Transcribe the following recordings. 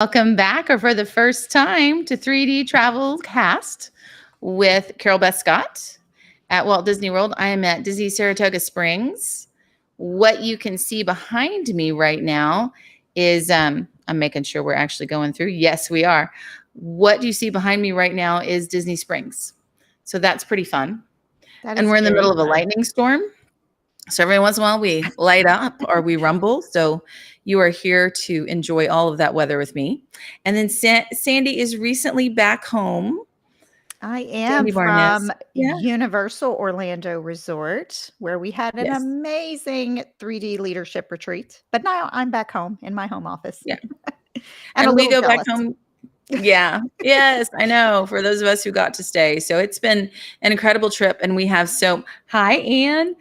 Welcome back, or for the first time, to 3D Travel Cast with Carol Beth Scott at Walt Disney World. I am at Disney Saratoga Springs. What you can see behind me right now is I'm making sure we're actually going through. Yes, we are. What you see behind me right now is Disney Springs. So that's pretty fun. That And is we're in the very middle of a fun. lightning storm. So every once in a while we light up or we rumble. So you are here to enjoy all of that weather with me. And then Sandy is recently back home. I am Sandy Barnes. from Yeah. Universal Orlando Resort, where we had an Yes. amazing 3D leadership retreat. But now I'm back home in my home office. Yeah. I'm a And we little go back jealous. home. Yeah. Yes, I know. For those of us who got to stay. So it's been an incredible trip. And we have hi, Anne.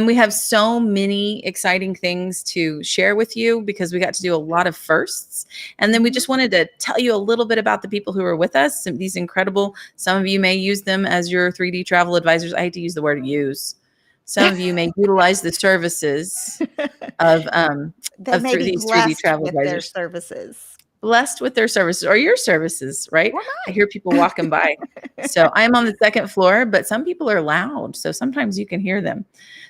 We have so many exciting things to share with you because we got to do a lot of firsts. And then we just wanted to tell you a little bit about the people who are with us. These incredible, some of you may use them as your 3D travel advisors. I hate to use the word use. Some of you may utilize the services of They may be these 3D blessed travel with their advisors. services. Blessed with their services or your services, right? Or I hear people walking by. So I'm on the second floor, but some people are loud. So sometimes you can hear them.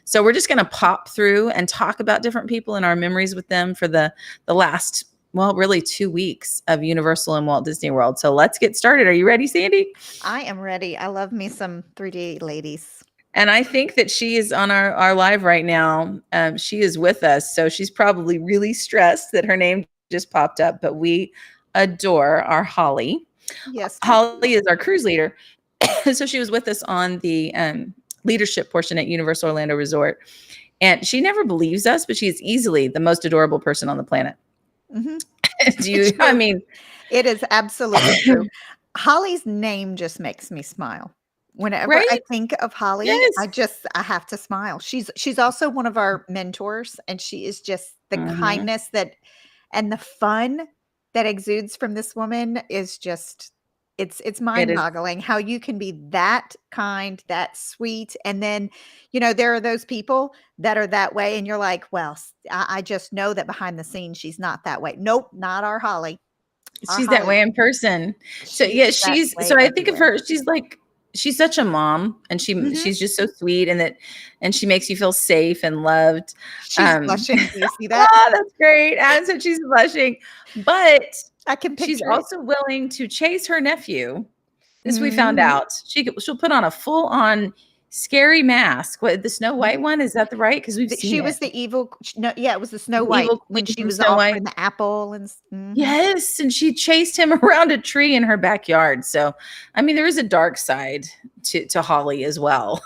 So we're just going to pop through and talk about different people and our memories with them for the last, well, really 2 weeks of Universal and Walt Disney World. So let's get started. Are you ready, Sandy? I am ready. I love me some 3D ladies. And I think that she is on our live right now. She is with us. So she's probably really stressed that her name just popped up, but we adore our Holly. Yes. Holly is our cruise leader. So she was with us on the leadership portion at Universal Orlando Resort. And she never believes us, but she's easily the most adorable person on the planet. Mm-hmm. I mean, it is absolutely true. Holly's name just makes me smile. Whenever I right? think of Holly, Yes. I have to smile. She's also one of our mentors, and she is just the kindness and the fun that exudes from this woman is just it's mind-boggling how you can be that kind, that sweet, and then, there are those people that are that way, and you're like, well, I just know that behind the scenes she's not that way. Nope, not our Holly. She's that way in person. So yeah, I think of her, she's such a mom, and she's just so sweet, and she makes you feel safe and loved. She's blushing. Do you see that? Oh, that's great. And so she's blushing, but she's picture also willing to chase her nephew. This we found out. She'll put on a full-on scary mask. What, the Snow White one? Is that right? Because she was the evil. No, yeah, it was the Snow White when she was offering the apple and. Yes, and she chased him around a tree in her backyard. So, I mean, there is a dark side to Holly as well,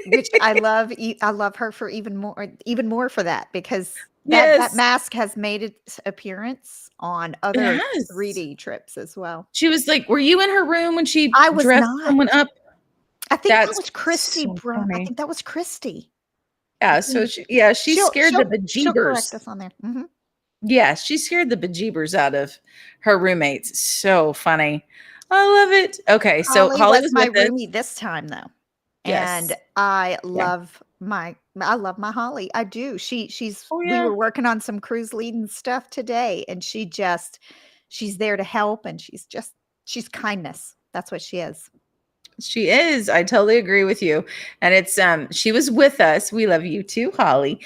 which I love. I love her for even more for that, because that mask has made its appearance on other 3D trips as well. She was like, "Were you in her room when she dressed not. Someone up?" I think that was Christy. I think that was Christy. Yeah. So she scared the bejeebers. She'll correct us on there. Yeah, she scared the bejeebers out of her roommates. So funny. I love it. Okay, so Holly was my roomie this time, though. Yes. And I love my Holly. I do. We were working on some cruise leading stuff today, and she's there to help, and she's kindness. That's what she is. She is. I totally agree with you. And it's she was with us. We love you too, Holly.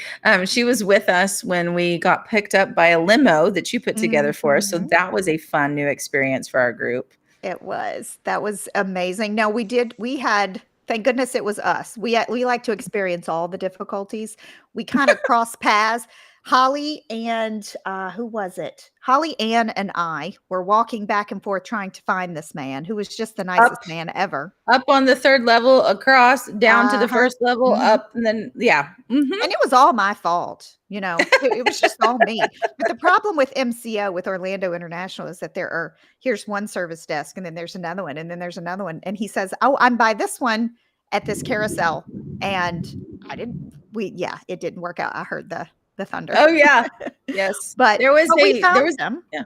She was with us when we got picked up by a limo that you put together for us. So that was a fun new experience for our group. It was. That was amazing. Now we had, thank goodness it was us. We like to experience all the difficulties. We kind of crossed paths. Holly and who was it? Holly, Ann, and I were walking back and forth trying to find this man who was just the nicest man ever. Up on the third level, across, down to the first level, up, and then, And it was all my fault. It was just all me. But the problem with MCO, with Orlando International, is that here's one service desk, and then there's another one, and then there's another one. And he says, "Oh, I'm by this one at this carousel." And it didn't work out. I heard the thunder. Oh yeah. Yes. But we found them. Yeah.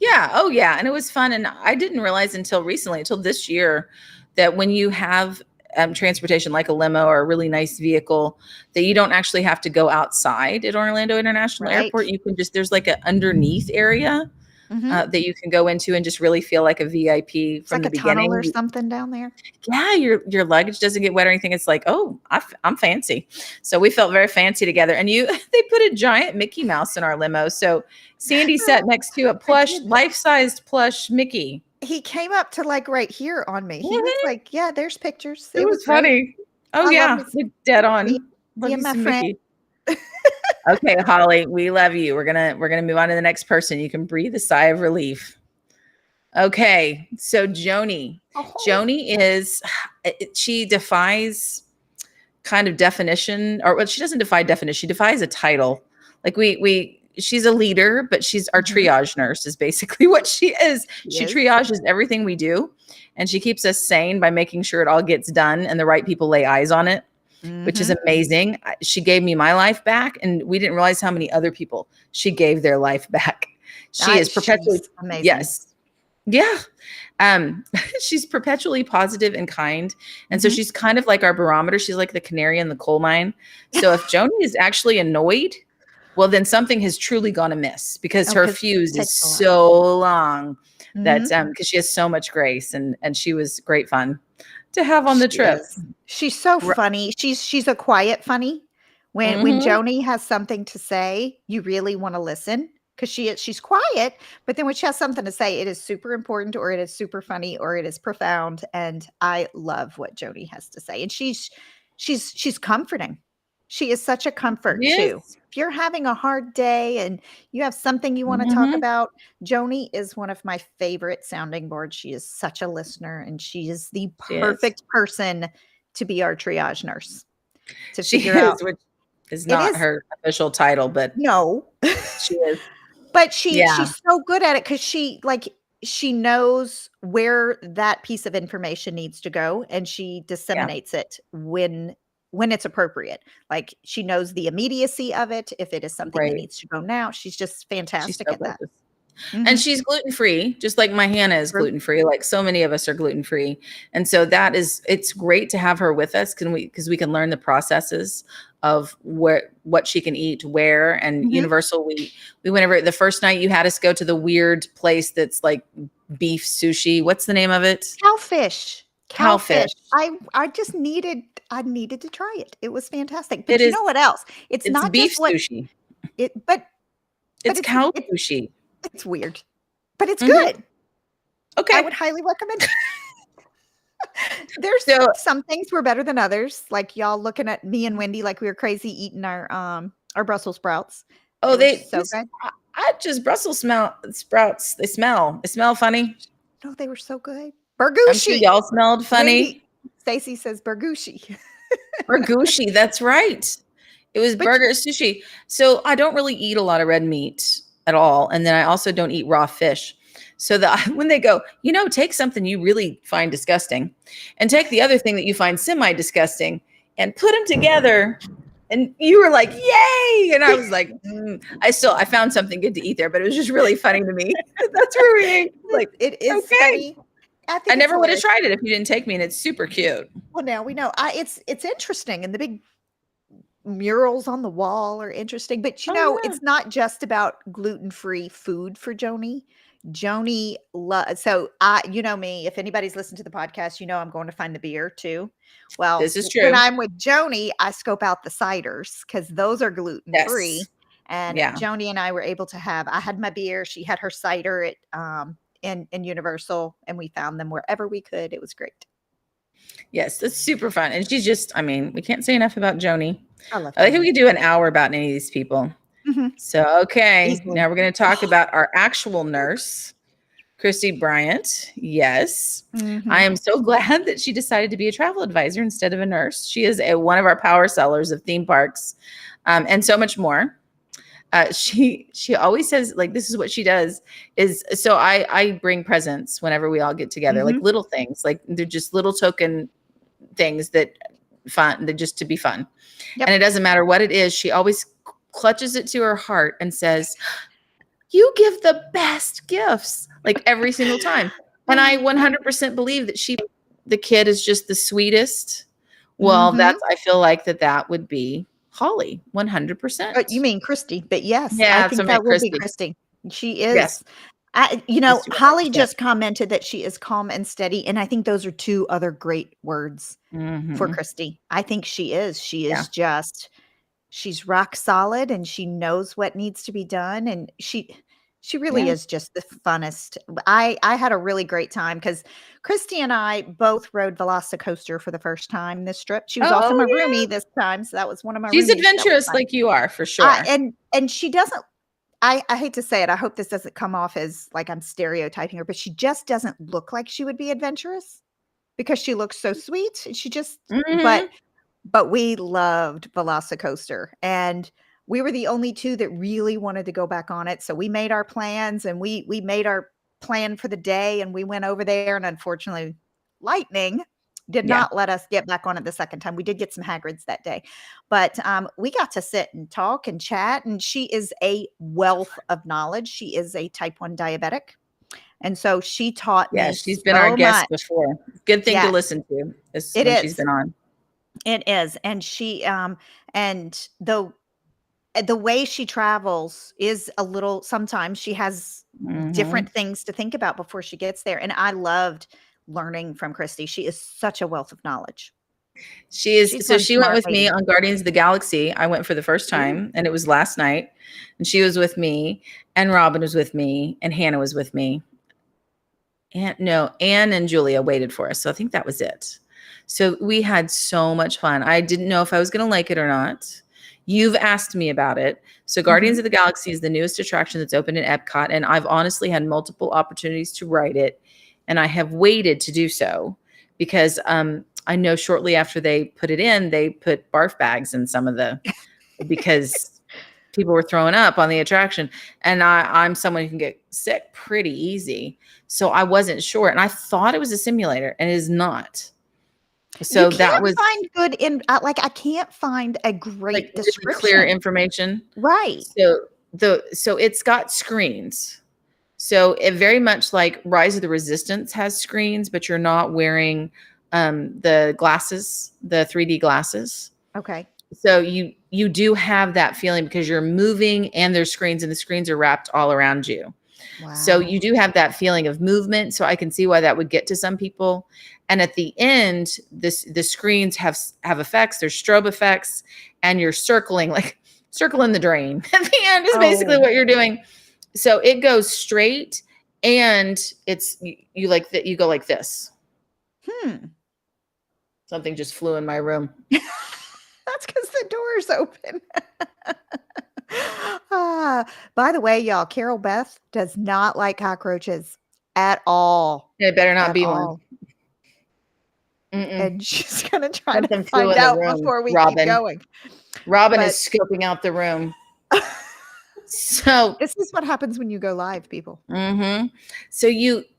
Yeah. Oh yeah. And it was fun. And I didn't realize until this year, that when you have transportation like a limo or a really nice vehicle, that you don't actually have to go outside at Orlando International Airport. You can there's like an underneath area that you can go into and just really feel like a VIP It's from like the a tunnel or beginning. something down there. Yeah, your luggage doesn't get wet or anything. It's like, oh, I'm fancy. So we felt very fancy together. And they put a giant Mickey Mouse in our limo. So Sandy sat next to a I plush, did. life-sized plush Mickey. He came up to like right here on me. He was Mhm. like, "Yeah, there's pictures. It It was was great. funny. Oh I love yeah, this dead me, on. Love me you and my some friend." Mickey. Okay, Holly, we love you. We're gonna move on to the next person. You can breathe a sigh of relief. Okay, so Joni. Oh, Joni is she defies kind of definition, or well, she doesn't defy definition. She defies a title. Like she's a leader, but she's our mhm. triage nurse is basically what she is. She She is. triages everything we do, and she keeps us sane by making sure it all gets done and the right people lay eyes on it, which is Mhm. amazing. She gave me my life back, and we didn't realize how many other people she gave their life back. She is perpetually, She's amazing. yes. Yeah. Um, she's perpetually positive and kind. And so Mhm. she's kind of like our barometer. She's like the canary in the coal mine. So if Joni is actually annoyed, well, then something has truly gone amiss because Oh, her 'cause fuse it is takes a lot. so long that Mhm. because she has so much grace and she was great fun to have on the She trip. is. She's so Ri- funny. She's a quiet funny. When Mhm. Joni has something to say, you really wanna listen because she's quiet, but then when she has something to say, it is super important or it is super funny or it is profound, and I love what Joni has to say, and she's comforting. She is such a comfort too. Yes. If you're having a hard day and you have something you wanna talk Mhm. about, Joni is one of my favorite sounding boards. She is such a listener, and she is the She is. perfect person to be our triage nurse, to She figure out is, which is it not is her official title, but no. she is. But Yeah. she's so good at it because she knows where that piece of information needs to go, and she Yeah. disseminates it when it's appropriate. Like, she knows the immediacy of it, if it is something that Right. needs to go now. She's just She's fantastic so at that. gorgeous. And Mhm. she's gluten-free, just like my Hannah is True. gluten-free, like so many of us are gluten-free. And so it's great to have her with us, because we can learn the processes of what she can eat, where, and Mhm. Universal. We went over the first night you had us go to the weird place that's like beef sushi. What's the name of it? Cowfish. Cowfish. Cowfish. I just needed to try it. It was fantastic. It But you is know what else? It's it's not beef just what sushi. it but It's it's cow it's sushi. it's weird, but it's Mhm. good. I Okay. would highly recommend it. There's So some things were better than others, like y'all looking at me and Wendy like we were crazy eating our Brussels sprouts. oh, They were they so just good. I just Brussels sprouts. They smell funny. No, they were so good. I'm sure Bergushi. y'all smelled Wendy funny. Stacy says bergushi. Burgushi, that's right. It was But burger sushi. So I don't really eat a lot of red meat at all, and then I also don't eat raw fish. So when they go, take something you really find disgusting, and take the other thing that you find semi disgusting, and put them together, and you were like, "Yay!" And I was like, I found something good to eat there, but it was just really funny to me. That's where we ate. Like, it is okay, funny. I I think it's never would have hilarious. tried it if you didn't take me, and it's super cute. Well, now we know. It's interesting, and the big murals on the wall are interesting, but, Oh yeah. it's not just about gluten-free food for Joni. Joni lo so I you know me, if anybody's listened to the podcast, I'm going to find the beer too. Well, This is when true. I'm with Joni, I scope out the ciders because those are gluten-free, Yes. and Yeah. Joni and I were able to have I had my beer, she had her cider at, in Universal, and we found them wherever we could. It was great. Yes, that's super fun. And she's just, I mean, we can't say enough about Joni. I love I think we Joni. could do an hour about any of these people. Mhm. So, okay, Easily. now we're going to talk about our actual nurse, Christy Bryant. Yes, I Mhm. am so glad that she decided to be a travel advisor instead of a nurse. She is one of our power sellers of theme parks, and so much more. She always says, like, this is what she does is, so I bring presents whenever we all get together, like Mhm. little things, like they're just little token things that just to be fun. And Yep. it doesn't matter what it is. She always clutches it to her heart and says, "You give the best gifts," like every single time. And I 100% believe that the kid is just the sweetest. Well, Mhm. I feel like that would be Holly, You 100%. mean Christy, but yes, I Yeah, so think I meant that would be Christy. Christy. She Yes. is. Holly just commented that she is calm and steady, and I think those are 2 other great words for Mhm. Christy. I think she is. She Yeah. is just she's rock solid, and she knows what needs to be done, and she really Yeah. is just the funnest. I had a really great time because Christy and I both rode Velocicoaster for the first time this trip. She was also Oh, my yeah. roomie this time, so that was one of my She's roomies that was adventurous fun. like you are, for I sure. and she doesn't I hate to say it, I hope this doesn't come off as like I'm stereotyping her, but she just doesn't look like she would be adventurous because she looks so sweet. She just Mhm. but we loved Velocicoaster, and we were the only 2 that really wanted to go back on it, so we made our plans, and we made our plan for the day, and we went over there, and unfortunately, lightning did Yeah. not let us get back on it the second time. We did get some Hagrids that day, but, we got to sit and talk and chat, and she is a wealth of knowledge. She is a type 1 diabetic, and so she taught Yeah, me she's been our so guest much. before. Good thing to Yes, listen to is it when she's is. been on. It is, and and the way she travels is a little sometimes she has Mhm. different things to think about before she gets there, and I loved learning from Christy. She is such a wealth of knowledge. She is She's so one she went smart with me lady. on Guardians of the Galaxy. I went for the first Ooh, time, and it was last night, and she was with me, and Robin was with me, and Hannah was with me. And no, Anne and Julia waited for us. So I think that was it. So we had so much fun. I didn't know if I was going to like it or not. You've asked me about it. So Guardians mhm. of the Galaxy is the newest attraction that's open in Epcot, and I've honestly had multiple opportunities to ride it, and I have waited to do so because I know shortly after they put it in, they put barf bags in some of the because people were throwing up on the attraction, and I'm someone who can get sick pretty easy, so I wasn't sure, and I thought it was a simulator, and it is not. You So that can't was find good in like, I can't find a like great really clear description. information. Right. So it's got screens. So it very much like Rise of the Resistance has screens, but you're not wearing the glasses, the 3D glasses. Okay. So you do have that feeling because you're moving and there's screens and the screens are wrapped all around you. So Wow. you do have that feeling of movement. So I can see why that would get to some people. And at the end, the screens have effects. There's strobe effects, and you're circling like circling the drain. At the end is basically Oh. what you're doing. So it goes straight, and you like that you go like this. Hmm. Something just flew in my room. That's because the door's open. Ah, by the way, y'all, Carol Beth does not like cockroaches at all, It better not at be one. all, Mm-mm. and she's gonna try to Something flew find in the out room. before we keep Robin. going. Robin is But scoping out the room. So this is what happens when you go live, people. mhm. So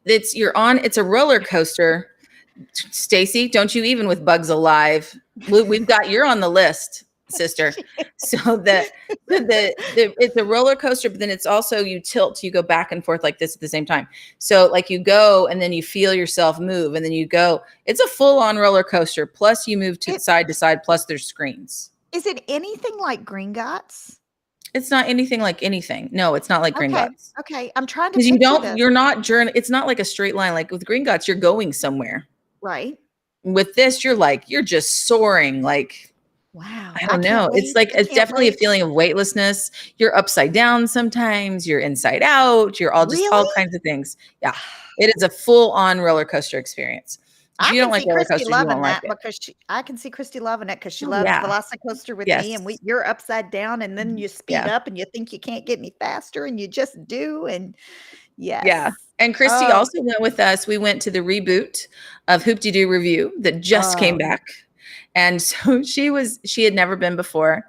it's a roller coaster. Stacy, don't you even with Bugs Alive. We've got you're on the list, sister. So it's a roller coaster, but then it's also you tilt, you go back and forth like this at the same time. So like you go and then you feel yourself move, and then you go. It's a full-on roller coaster. Plus you move It to side, plus there's screens. is it anything like Gringotts? It's not anything like anything. No, it's not like Okay, Gringotts. okay, I'm trying to Because picture this. you're not journey. It's not like a straight line. Like with Gringotts, you're going somewhere. Right. With this, you're just soaring. Like, Wow, I I don't can't know. wait, I It's can't definitely a wait. feeling of weightlessness. You're upside down sometimes, you're inside out, you're all Really? kinds of things. Yeah. It is a full-on roller coaster experience. If I you can don't like see roller Christy coasters, you won't loving like that it. because I can see Christy loving it because she Oh, loves yeah. Velocicoaster with me, and Yes. you're upside down, and then you speed Yeah. up, and you think you can't get any faster, and you just do, and Yeah. yes. And Christy Oh, also went with us. We went to the reboot of Hoop-de-Doo Review that just came oh, back. And so she had never been before.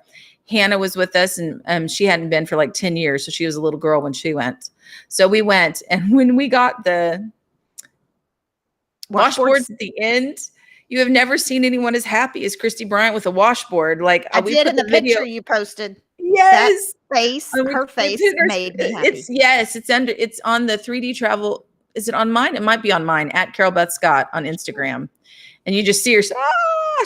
Hannah was with us, and she hadn't been for like 10 years. So she was a little girl when she went. So we went. And when we got the washboards washboards. at the end, you have never seen anyone as happy as Christy Bryant with a washboard. Like I we did put in the the video. picture you posted. That Yes. face, her We face put made me it's happy. yes, it's on the 3D travel. Is it on mine? It might be on mine at Carol Beth Scott on Instagram. And you just see her,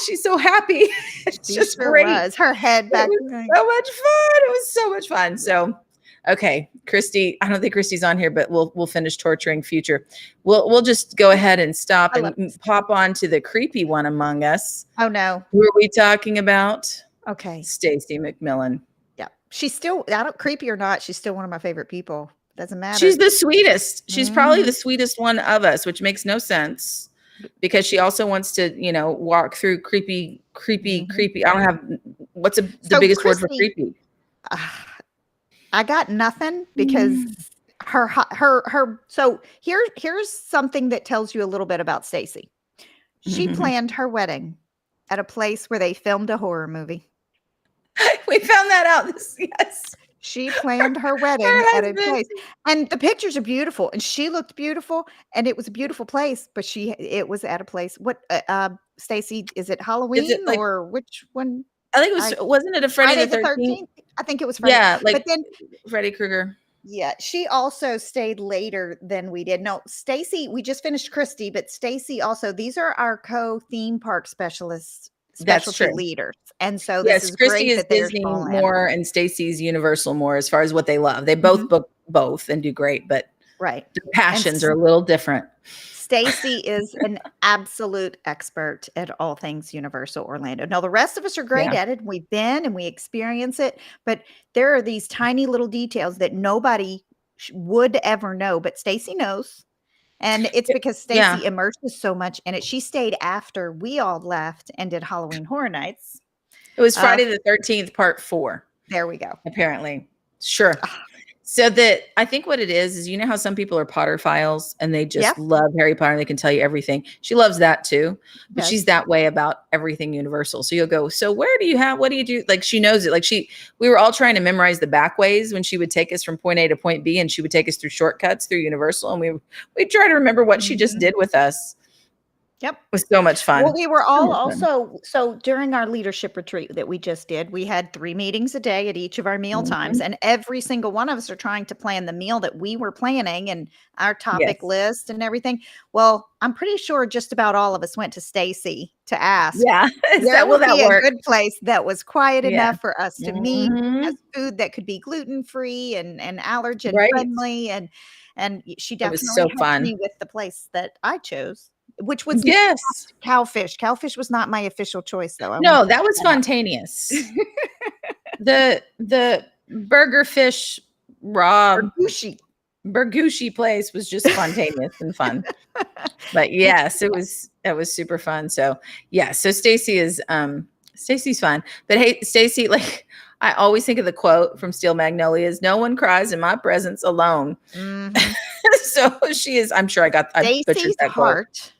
she's so happy. It's She just sure great. was. Her head It back was like, so much fun. It was so much fun. yeah. So Okay, Christy, I don't think Christy's on here, but we'll finish torturing future. We'll just go ahead and stop I love and this. pop on to the creepy one among us. Oh, no. Who are we talking about? Okay. Stacy McMillan. Yeah. She's still I don't creepy or not, she's still one of my favorite people. Doesn't matter. She's the sweetest. She's probably Mhm. the sweetest one of us, which makes no sense because she also wants to, walk through creepy, creepy, Mhm. creepy. I don't have the So, biggest word for Christy, creepy. I got nothing because Mm. her so here's something that tells you a little bit about Stacy. She planned her wedding at a place where they filmed a horror movie. We found that out. Yes. She planned her wedding Her at a husband. place, and the pictures are beautiful, and she looked beautiful, and it was a beautiful place, but it was at a place what, Stacy, is it Is it Halloween like or which one? I think it was I wasn't it a Friday Friday the the 13th? 13th? I think it was Friday, Yeah, but like then Freddy Krueger. yeah, she also stayed later than we did. No, Stacy, we just finished Christy, but Stacy also these are our co-theme park specialists, That's specialty true. leaders, and so this Yes, is Christy great is that they're Disney all in. more and Stacy's Universal more as far as what they love. They both Mhm. book both and do great, but Right, their and passions are a little different. Stacy is an absolute expert at all things Universal Orlando. Now, the rest of us are great Yeah. at it. We've been and we experience it, but there are these tiny little details that nobody would ever know, but Stacy knows. And it's because Yeah. Stacy immerses so much in it. She stayed after we all left and did Halloween Horror Nights. It was Uh, Friday the 13th, part 4, there we go. apparently. Sure. Ah, So that I think what it is how some people are Potterphiles and they yeah, just love Harry Potter and they can tell you everything. She loves that too, but she's does. that way about everything Universal. So you'll go, so what do you do? Like she knows it. Like we were all trying to memorize the back ways when she would take us from point A to point B and she would take us through shortcuts through Universal. And we'd try to remember what she just Mhm. did with us. Yep. It was so much Well, fun. we were So all much fun. also so during our leadership retreat that we just did, we had 3 meetings a day at each of our meal times, Mhm. and every single one of us are trying to plan the meal that we were planning and our topic Yes. list and everything. Well, I'm pretty sure just about all of us went to Stacy to ask, Yeah. where Will would that be a work? good place that was quiet Yeah. enough for us to meet, has Mhm. food that could be gluten-free and allergen Right. friendly, and she It was so definitely helped fun. me with the place that I chose, which was Yes. Cowfish. Cowfish was not my official choice, though. I want No, to that point was that out. spontaneous. The burger fish Or raw Gucci. burgushi place was just spontaneous and fun. But yes, it was super fun. So yeah, so Stacy's fun. But hey, Stacy, like I always think of the quote from Steel Magnolias, no one cries in my presence alone. Mhm. So I'm sure I butchered Stacy's that quote. heart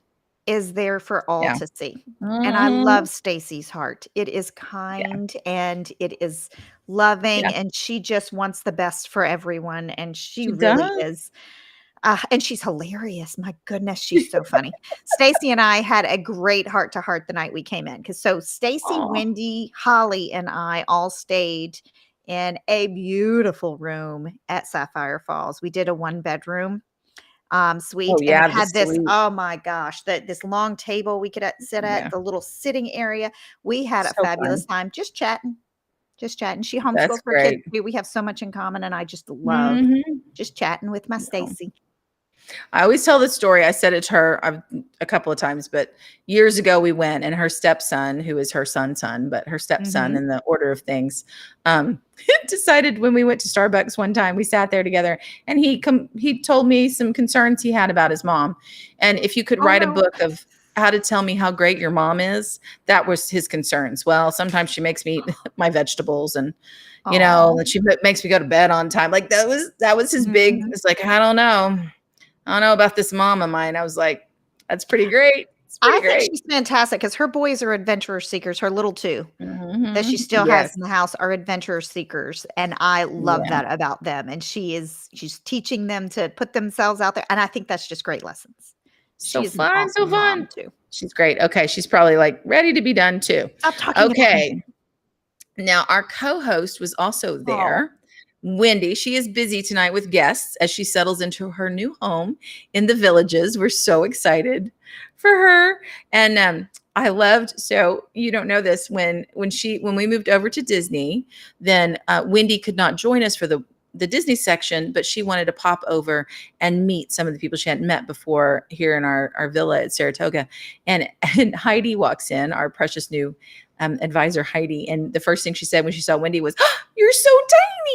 is there for all Yeah. to see, and I Mhm. love Stacy's heart. It is Yeah. kind, and it is loving, Yeah. and she just wants the best for everyone, and she She really does. is. And she's hilarious. My goodness, she's so funny. Stacy and I had a great heart to heart the night we came in, because so Stacy, Aw. Wendy, Holly, and I all stayed in a beautiful room at Sapphire Falls. We did a one-bedroom, Oh suite, and it yeah, the had this, sweet. oh my gosh, this long table we could, sit at, Yeah. the little sitting area. We had a So fabulous fun. time just chatting, just chatting. She That's homeschooled her kids great. too. We have so much in common, and I just love Mhm. just chatting with my No. Stacy. I always tell the story. I said it to her a couple of times, but years ago we went, and her stepson, who is her son's son, but her stepson Mhm. in the order of things, decided when we went to Starbucks one time, we sat there together, and he told me some concerns he had about his mom, and if you could Oh, write a no. book of how to tell me how great your mom is, that was his concerns. Well, sometimes she makes me eat my vegetables, and Aw. that she makes me go to bed on time. Like that was his big. Mhm. It's like I don't know. I don't know about this mom of mine. I was like, that's pretty great. It's pretty I think great. she's fantastic because her boys are adventurer seekers. Her little 2 that she Mhm. still has Yes. in the house are adventurer seekers, and I love Yeah. that about them, and she's teaching them to put themselves out there, and I think that's just great lessons. So She is an fun, so awesome mom fun. too. She's great. Okay, she's probably like ready to be done too. Stop talking about me. Okay. Now, our co-host was also Oh, there. Wendy, she is busy tonight with guests as she settles into her new home in the Villages. We're so excited for her. And I loved, so you don't know this, when we moved over to Disney, then Wendy could not join us for the the Disney section, but she wanted to pop over and meet some of the people she hadn't met before here in our villa at Saratoga. And Heidi walks in, our precious new advisor, Heidi. And the first thing she said when she saw Wendy was, "Oh, you're so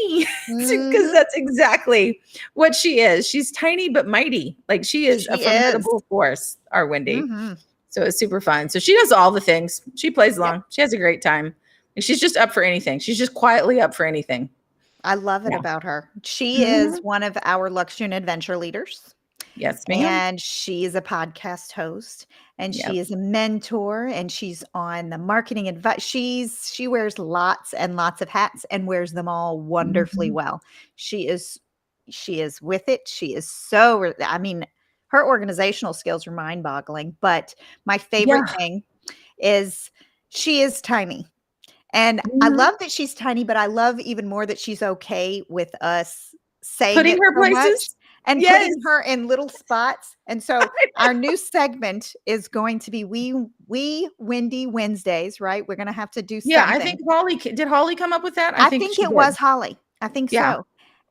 tiny." Because Mhm. that's exactly what she is. She's tiny but mighty. Like she is a She is. formidable force, our Wendy. Mhm. So it's super fun. So she does all the things. She plays Yep. along. She has a great time. And she's just up for anything. She's just quietly up for anything. I love it Yeah. about her. She is Mhm. one of our Luxury and Adventure leaders, Yes, ma'am. and she is a podcast host, and she Yep. is a mentor, and she's on the marketing advice. She wears lots and lots of hats and wears them all wonderfully Mhm. well. She is she is with it. She is so I mean, her organizational skills are mind-boggling, but my favorite Yeah. thing is she is tiny. And I Mhm. love that she's tiny, but I love even more that she's okay with us saying Putting it her so much places. and Yes. putting her in little spots. And so our new segment is going to be We Wendy Wednesdays, right? We're gonna have to do Yeah, I think something. Did Holly come up with that? I I think think she it was did. Holly. I think Yeah. so.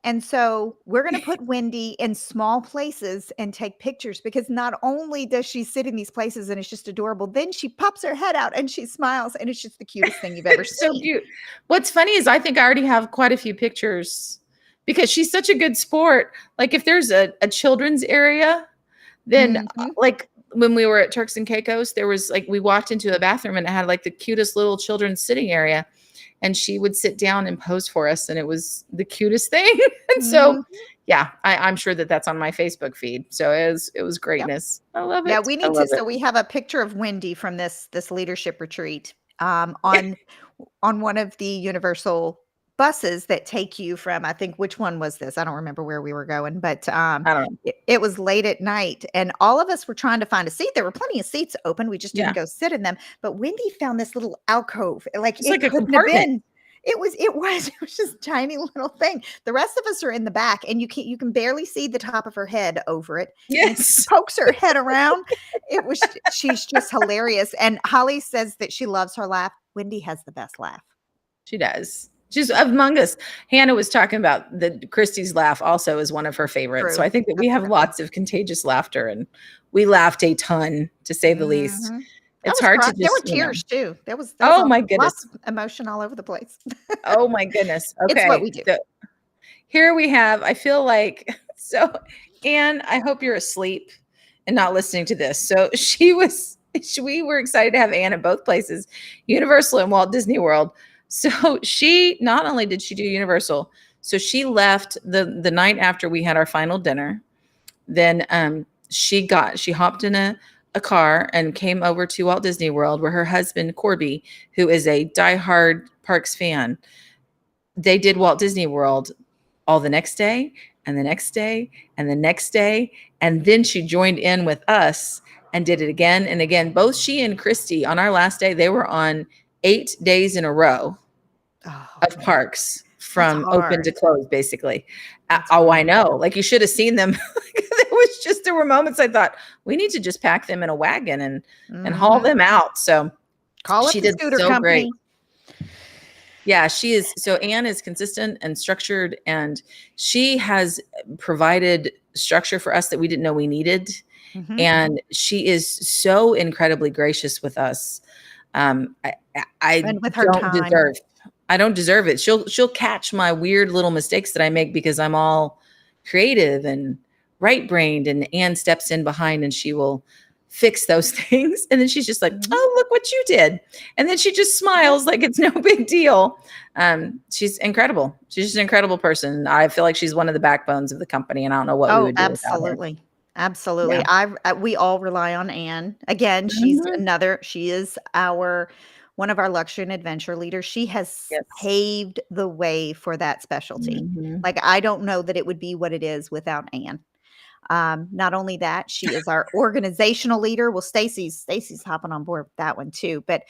And so we're gonna put Wendy in small places and take pictures because not only does she sit in these places and it's just adorable, then she pops her head out and she smiles and it's just the cutest thing you've ever It's so seen. cute. What's funny is I think I already have quite a few pictures because she's such a good sport. Like if there's a children's area, then Mhm. like when we were at Turks and Caicos, there was like we walked into a bathroom and it had like the cutest little children's sitting area, and she would sit down and pose for us, and it was the cutest thing. And so, Mhm. yeah, I'm sure that that's on my Facebook feed. So it was Yep. greatness. I love Yeah, it. we I need to love it. so we have a picture of Wendy from this leadership retreat, on one of the Universal buses that take you from I think which one was this? I don't remember where we were going, but, I don't know. it was late at night, and all of us were trying to find a seat. There were plenty of seats open, we just didn't Yeah, go sit in them, but Wendy found this little alcove, like, it's it like a couldn't have compartment. been it was just a tiny little thing. The rest of us are in the back, and you can barely see the top of her head over it, and when she Yes, pokes her head around, she's just hilarious, and Holly says that she loves her laugh. Wendy has the best laugh. she does. She's among us. Hannah was talking about the Christie's laugh also is one of her favorites. So True. I think that we That's have true. lots of contagious laughter, and we laughed a ton, to say the least. Mhm. That It's was hard cry to there were just, tears too. There was oh a my lots goodness. of emotion all over the place. Oh my goodness. It's what Okay. we do. So here we have, I feel like, so Anne, I hope you're asleep and not listening to this. So we were excited to have Anne at both places, Universal and Walt Disney World. So she, not only did she do Universal, so she left the night after we had our final dinner. Then she hopped in a car and came over to Walt Disney World, where her husband Corby, who is a diehard parks fan, they did Walt Disney World all the next day and the next day and the next day. And then she joined in with us and did it again and again. Both she and Christy on our last day, they were on 8 days in a row Oh, of parks that's from open to hard. close, basically. That's Oh, I hard. know. Like you should have seen them. There were moments I thought we need to just pack them in a wagon and haul Mhm. them out. So Call up she the did scooter so great. company. Yeah, she is. So Anne is consistent and structured, and she has provided structure for us that we didn't know we needed. Mhm. And she is so incredibly gracious with us. I And with her don't time. deserve. I don't deserve it. She'll catch my weird little mistakes that I make because I'm all creative and right brained, and Anne steps in behind and she will fix those things. And then she's just like, Mhm. "Oh, look what you did," and then she just Yep. smiles like it's no big deal. She's incredible. She's just an incredible person. I feel like she's one of the backbones of the company, and I don't know what we Oh, would do without her. absolutely. Absolutely. Yeah. We all rely on Anne. Again, Mhm. she is our one of our luxury and adventure leaders. She has Yes. paved the way for that specialty. Mhm. Like, I don't know that it would be what it is without Anne. Not only that, she is our organizational leader. Well, Stacy's hopping on board with that one too, but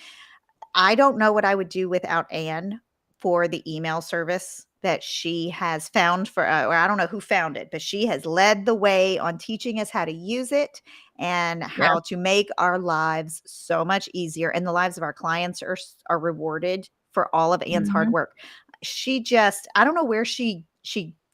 I don't know what I would do without Anne for the email service that she has found for, or I don't know who found it, but she has led the way on teaching us how to use it and Yeah. how to make our lives so much easier. And the lives of our clients are rewarded for all of Anne's hard Mhm. work. She just, I don't know where she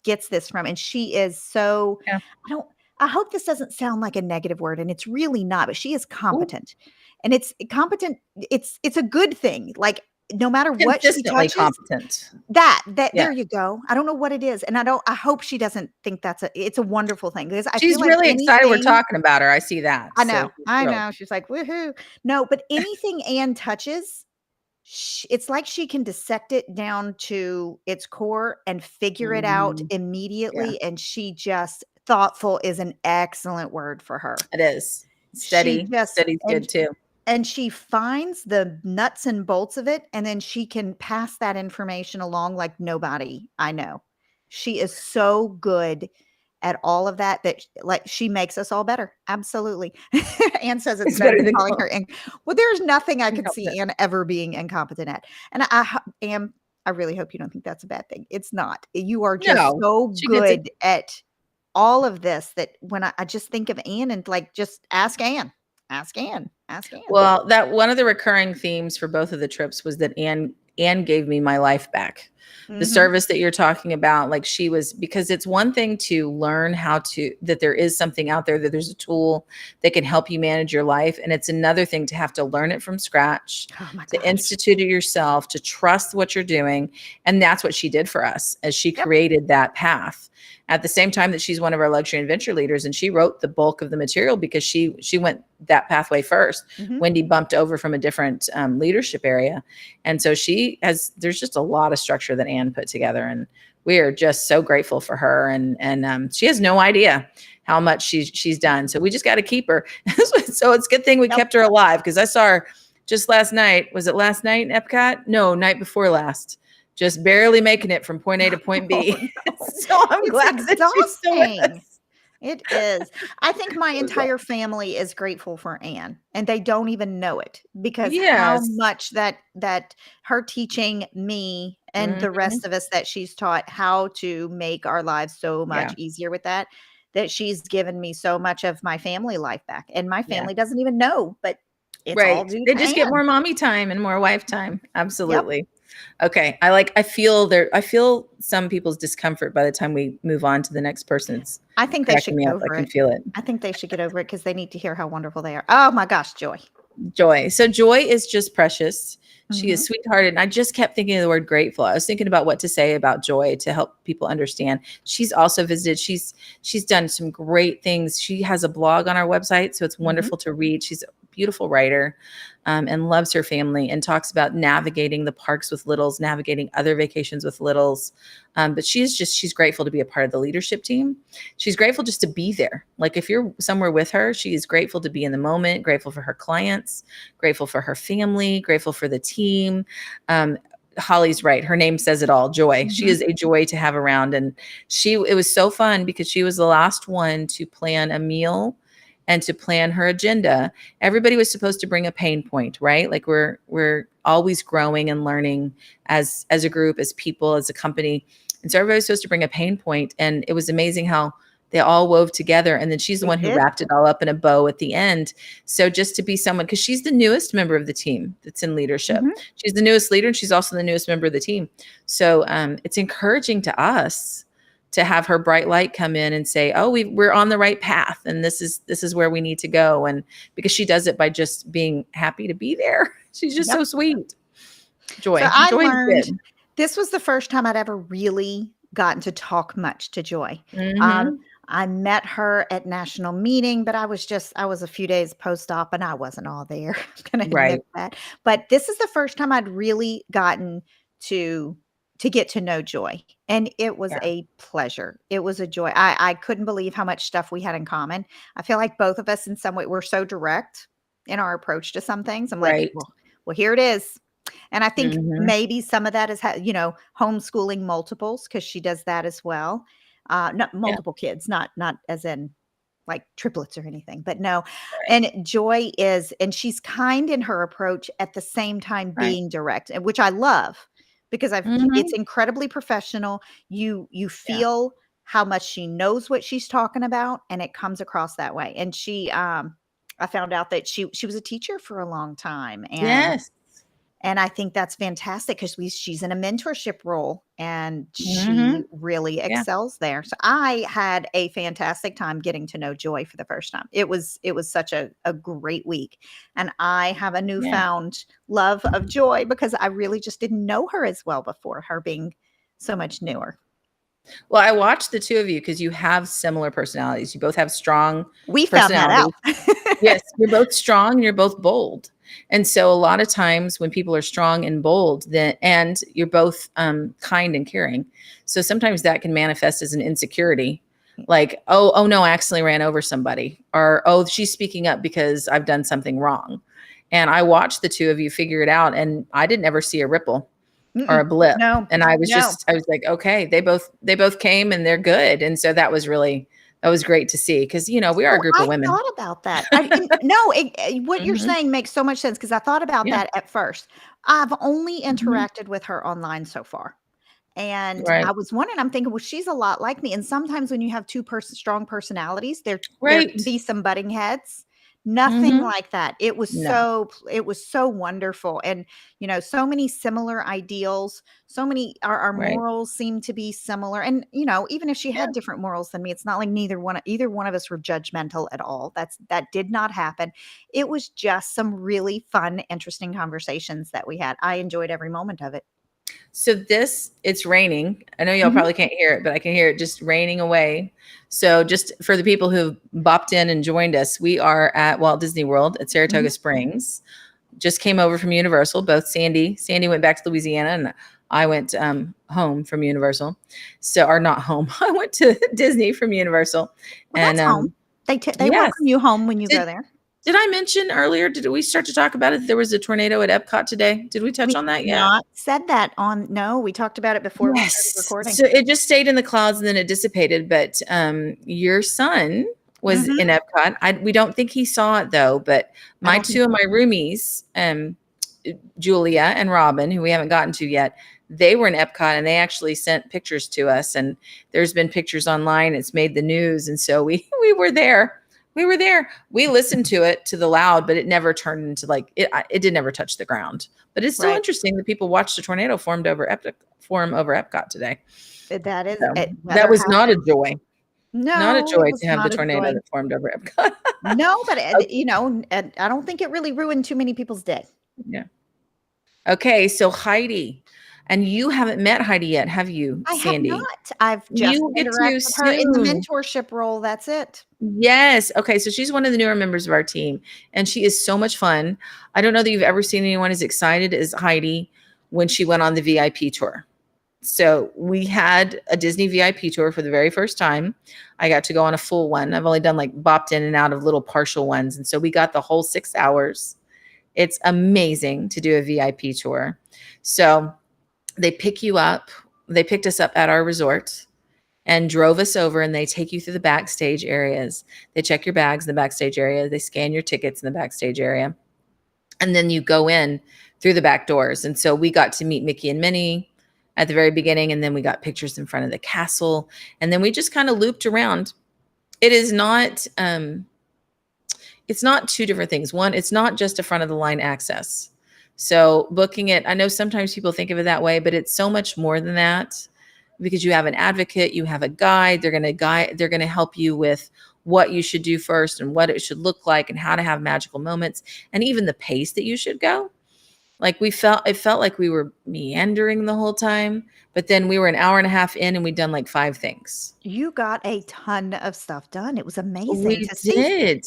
gets this from, and she is so, Yeah. I don't, I hope this doesn't sound like a negative word, and it's really not, but she is Ooh, competent. And it's competent, it's a good thing. Like no matter what she consistently touches, competent. that Yeah. there you go. I don't know what it is. And I hope she doesn't think it's a wonderful thing, because I feel She's like really excited we're anything, talking about her. I see that. So she's I thrilled. know. She's like, woohoo. No, but anything Anne touches, it's like she can dissect it down to its core and figure it out Mhm. Yeah, immediately. And she just, thoughtful is an excellent word for her. it is. She Steady. just, Steady's good too. and she finds the nuts and bolts of it, and then she can pass that information along like nobody I know. She is so good at all of that, like, she makes us all better. Absolutely. Anne says it's It's better better than than calling her well, there's nothing I could incompetent. see Anne ever being incompetent at. And Anne, I really hope you don't think that's a bad thing. It's not. You are just No, so she gets it. good at all of this that when I just think of Anne and, like, just ask Anne. Ask Anne. Ask Anne. Well, that one of the recurring themes for both of the trips was that Anne gave me my life back. The Mhm. service that you're talking about, like she was, because it's one thing to learn how to, that there is something out there, that there's a tool that can help you manage your life. And it's another thing to have to learn it from scratch, Oh my to gosh. institute it yourself, to trust what you're doing. And that's what she did for us as she Yep. created that path. At the same time that she's one of our luxury and venture leaders, and she wrote the bulk of the material because she went that pathway first. Mhm. Wendy bumped over from a different leadership area, and so there's just a lot of structure that Anne put together, and we are just so grateful for her. And she has no idea how much she's done. So we just got to keep her. So it's a good thing we Yep. kept her alive, because I saw her just last night. Was it last night in Epcot? No, night before last. Just barely making it from point A to point Oh, B. no. So I'm It's glad that she's still with exhausting. us. It is. I think my So glad. entire family is grateful for Anne, and they don't even know it, because how Yes. much that her teaching me and the Mhm. rest of us that she's taught how to make our lives so much Yeah. easier with that she's given me so much of my family life back, and my Yeah. family doesn't even know, but it's all Right. due They to just get Anne. more mommy time and more wife time. Yep. Absolutely. Okay. I feel some people's discomfort by the time we move on to the next person. It's I think they cracking should me get up. I over can it. feel it. I think they should get over it, because they need to hear how wonderful they are. Oh my gosh, joy. Joy. So Joy is just precious. She is Mhm. sweethearted. And I just kept thinking of the word grateful. I was thinking about what to say about Joy to help people understand. She's also visited. She's done some great things. She has a blog on our website, so it's Mhm. wonderful to read. She's a beautiful writer, and loves her family, and talks about navigating the parks with littles, navigating other vacations with littles. But she's grateful to be a part of the leadership team. She's grateful just to be there. Like if you're somewhere with her, she is grateful to be in the moment, grateful for her clients, grateful for her family, grateful for the team. Um, Holly's right. Her name says it all. Joy. She Mhm. is a joy to have around. And it was so fun because she was the last one to plan a meal and to plan her agenda. Everybody was supposed to bring a pain point, right? Like we're always growing and learning as a group, as people, as a company. And so everybody's supposed to bring a pain point. And it was amazing how they all wove together. And then she's the They one who did. wrapped it all up in a bow at the end. So just to be someone, because she's the newest member of the team that's in leadership. Mhm. She's the newest leader, and she's also the newest member of the team. So it's encouraging to us to have her bright light come in and say, "Oh, we're on the right path, and this is where we need to go." And because she does it by just being happy to be there, she's just Yep. so sweet. So Joy, I joy is learned, good. this was the first time I'd ever really gotten to talk much to Joy. Um, Hmm. I met her at national meeting, but I was a few days post-op and I wasn't all there. I'm gonna admit Right. that. But this is the first time I'd really gotten to get to know Joy, and it was Yeah. a pleasure. It was a joy. I couldn't believe how much stuff we had in common. I feel like both of us in some way we're so direct in our approach to some things. I'm like, Right. well, here it is. And I think Hmm. maybe some of that is homeschooling multiples, because she does that as well. Not Yeah. multiple kids, not as in like triplets or anything, but no. Right. And Joy is, and she's kind in her approach at the same time Right. being direct, and which I love, because it's Hmm. incredibly professional. You Yeah. feel how much she knows what she's talking about, and it comes across that way. And I found out that she was a teacher for a long time, and Yes. And I think that's fantastic because she's in a mentorship role and she Mhm. really Yeah, excels there. So I had a fantastic time getting to know Joy for the first time. It was such a great week. And I have a yeah. newfound love of Joy because I really just didn't know her as well before, her being so much newer. Well, I watched the 2 of you because you have similar personalities. You both have strong We found that personalities. out. Yes, you're both strong and you're both bold. And so a lot of times when people are strong and bold, then and you're both kind and caring. So sometimes that can manifest as an insecurity. Like, oh no, I accidentally ran over somebody. Or oh, she's speaking up because I've done something wrong. And I watched the 2 of you figure it out and I didn't ever see a ripple or Mm-mm. a blip. No, And no. I was like, okay, they both came and they're good. And so that was great to see because we are a So group of I women. thought about that. I didn't no, what you're Mhm. saying makes so much sense because I thought about Yeah. that at first. I've only Mhm. interacted with her online so far. And I Right. was wondering, I'm thinking, well, she's a lot like me. And sometimes when you have two strong personalities, there can Right. be some butting heads. Nothing Mhm. like that. No. It was so wonderful. And so many similar ideals, so many our Right. morals seem to be similar. And even if she Yeah. had different morals than me, it's not like either one of us were judgmental at all. That did not happen. It was just some really fun, interesting conversations that we had. I enjoyed every moment of it. So it's raining. I know y'all Mhm. probably can't hear it, but I can hear it just raining away. So just for the people who bopped in and joined us, we are at Walt Disney World at Saratoga Mhm. Springs. Just came over from Universal. Both Sandy went back to Louisiana, and I went home from Universal. So, or not home. I went to Disney from Universal, Well, and that's home. They yes. welcome you home when you Did go there. did I mention earlier? Did we start to talk about it? There was a tornado at Epcot today. Did we touch We on that have yet? not said that on no, we talked about it before we started Yes. recording. So it just stayed in the clouds and then it dissipated. But your son was Mhm. in Epcot. We don't think he saw it though. But I my don't think two of so. my roomies, Julia and Robin, who we haven't gotten to yet, they were in Epcot and they actually sent pictures to us. And there's been pictures online. It's made the news, and so we we were there. We were there. We listened to it to the loud, but it never turned into like it. It did never touch the ground. But it's still Right. interesting that people watched a tornado form over Epcot today. That is So it that weather was not a happens. joy. Not a No, it joy was to have the not a tornado joy. that formed over Epcot. No, but, Oh, and I don't think it really ruined too many people's day. yeah. Okay, so Heidi, and you haven't met Heidi yet, have you, I have Sandy? not. I've You just will get interacted to with her in the soon. mentorship role, that's it. Yes. Okay, so she's one of the newer members of our team, and she is so much fun. I don't know that you've ever seen anyone as excited as Heidi when she went on the VIP tour. So we had a Disney VIP tour for the very first time. I got to go on a full one. I've only done like bopped in and out of little partial ones. And so we got the whole 6 hours. It's amazing to do a VIP tour. So they pick you up. They picked us up at our resort and drove us over, and they take you through the backstage areas. They check your bags in the backstage area. They scan your tickets in the backstage area. And then you go in through the back doors. And so we got to meet Mickey and Minnie at the very beginning, and then we got pictures in front of the castle, and then we just kind of looped around. It is not it's not two different things. One, it's not just a front of the line access. So booking it, I know sometimes people think of it that way, but it's so much more than that because you have an advocate, you have a guide, they're going to help you with what you should do first and what it should look like and how to have magical moments and even the pace that you should go. Like it felt like we were meandering the whole time, but then we were an hour and a half in and we'd done like 5 things. You got a ton of stuff done. It was amazing We to see. did.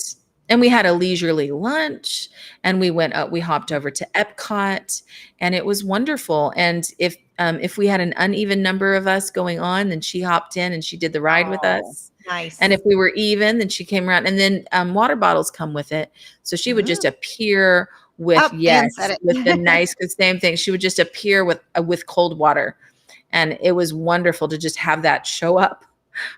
And we had a leisurely lunch and we hopped over to Epcot and it was wonderful. And if we had an uneven number of us going on, then she hopped in and she did the ride with Oh, us. And if nice. we were even, then she came around and then water bottles come with it. So she would just Mm. appear with, Up and said with the it. nice, the same thing. She would just appear with cold water. And it was wonderful to just have that show up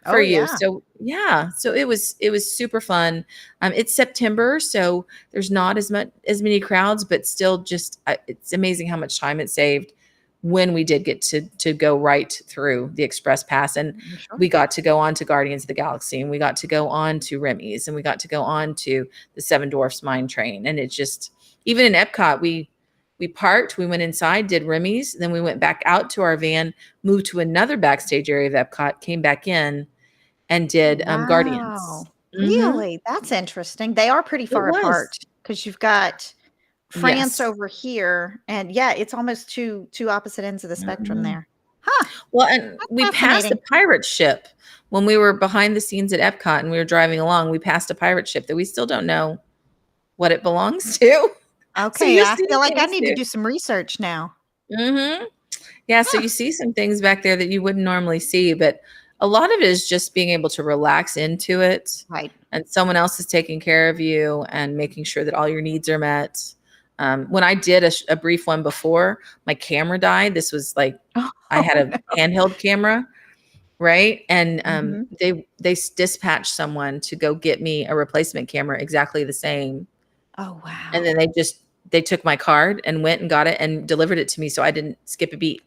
for Oh, you. yeah. So yeah, so it was super fun. It's September, so there's not as many crowds, but still just it's amazing how much time it saved when we did get to go right through the express pass, and I'm sure. we got to go on to Guardians of the Galaxy, and we got to go on to Remy's, and we got to go on to the Seven Dwarfs Mine Train, and it's just even in Epcot We parked, we went inside, did Remy's, then we went back out to our van, moved to another backstage area of Epcot, came back in and did Wow. Guardians. Hmm. Really? That's interesting. They are pretty It far was. apart because you've got France Yes. over here, and yeah, it's almost two opposite ends of the spectrum Mhm. there. Huh, Well, and that's we passed a fascinating. pirate ship when we were behind the scenes at Epcot and we were driving along. We passed a pirate ship that we still don't know what it belongs to. So Okay, you I see feel like I things need to too. do some research now. Hmm. Yeah, so Huh, you see some things back there that you wouldn't normally see, but a lot of it is just being able to relax into it right. and someone else is taking care of you and making sure that all your needs are met. When I did a brief one before, my camera died. This was like I Oh, had a no. handheld camera, right? And Mhm. they dispatched someone to go get me a replacement camera exactly the same, Oh, and wow. then they took my card and went and got it and delivered it to me, so I didn't skip a beat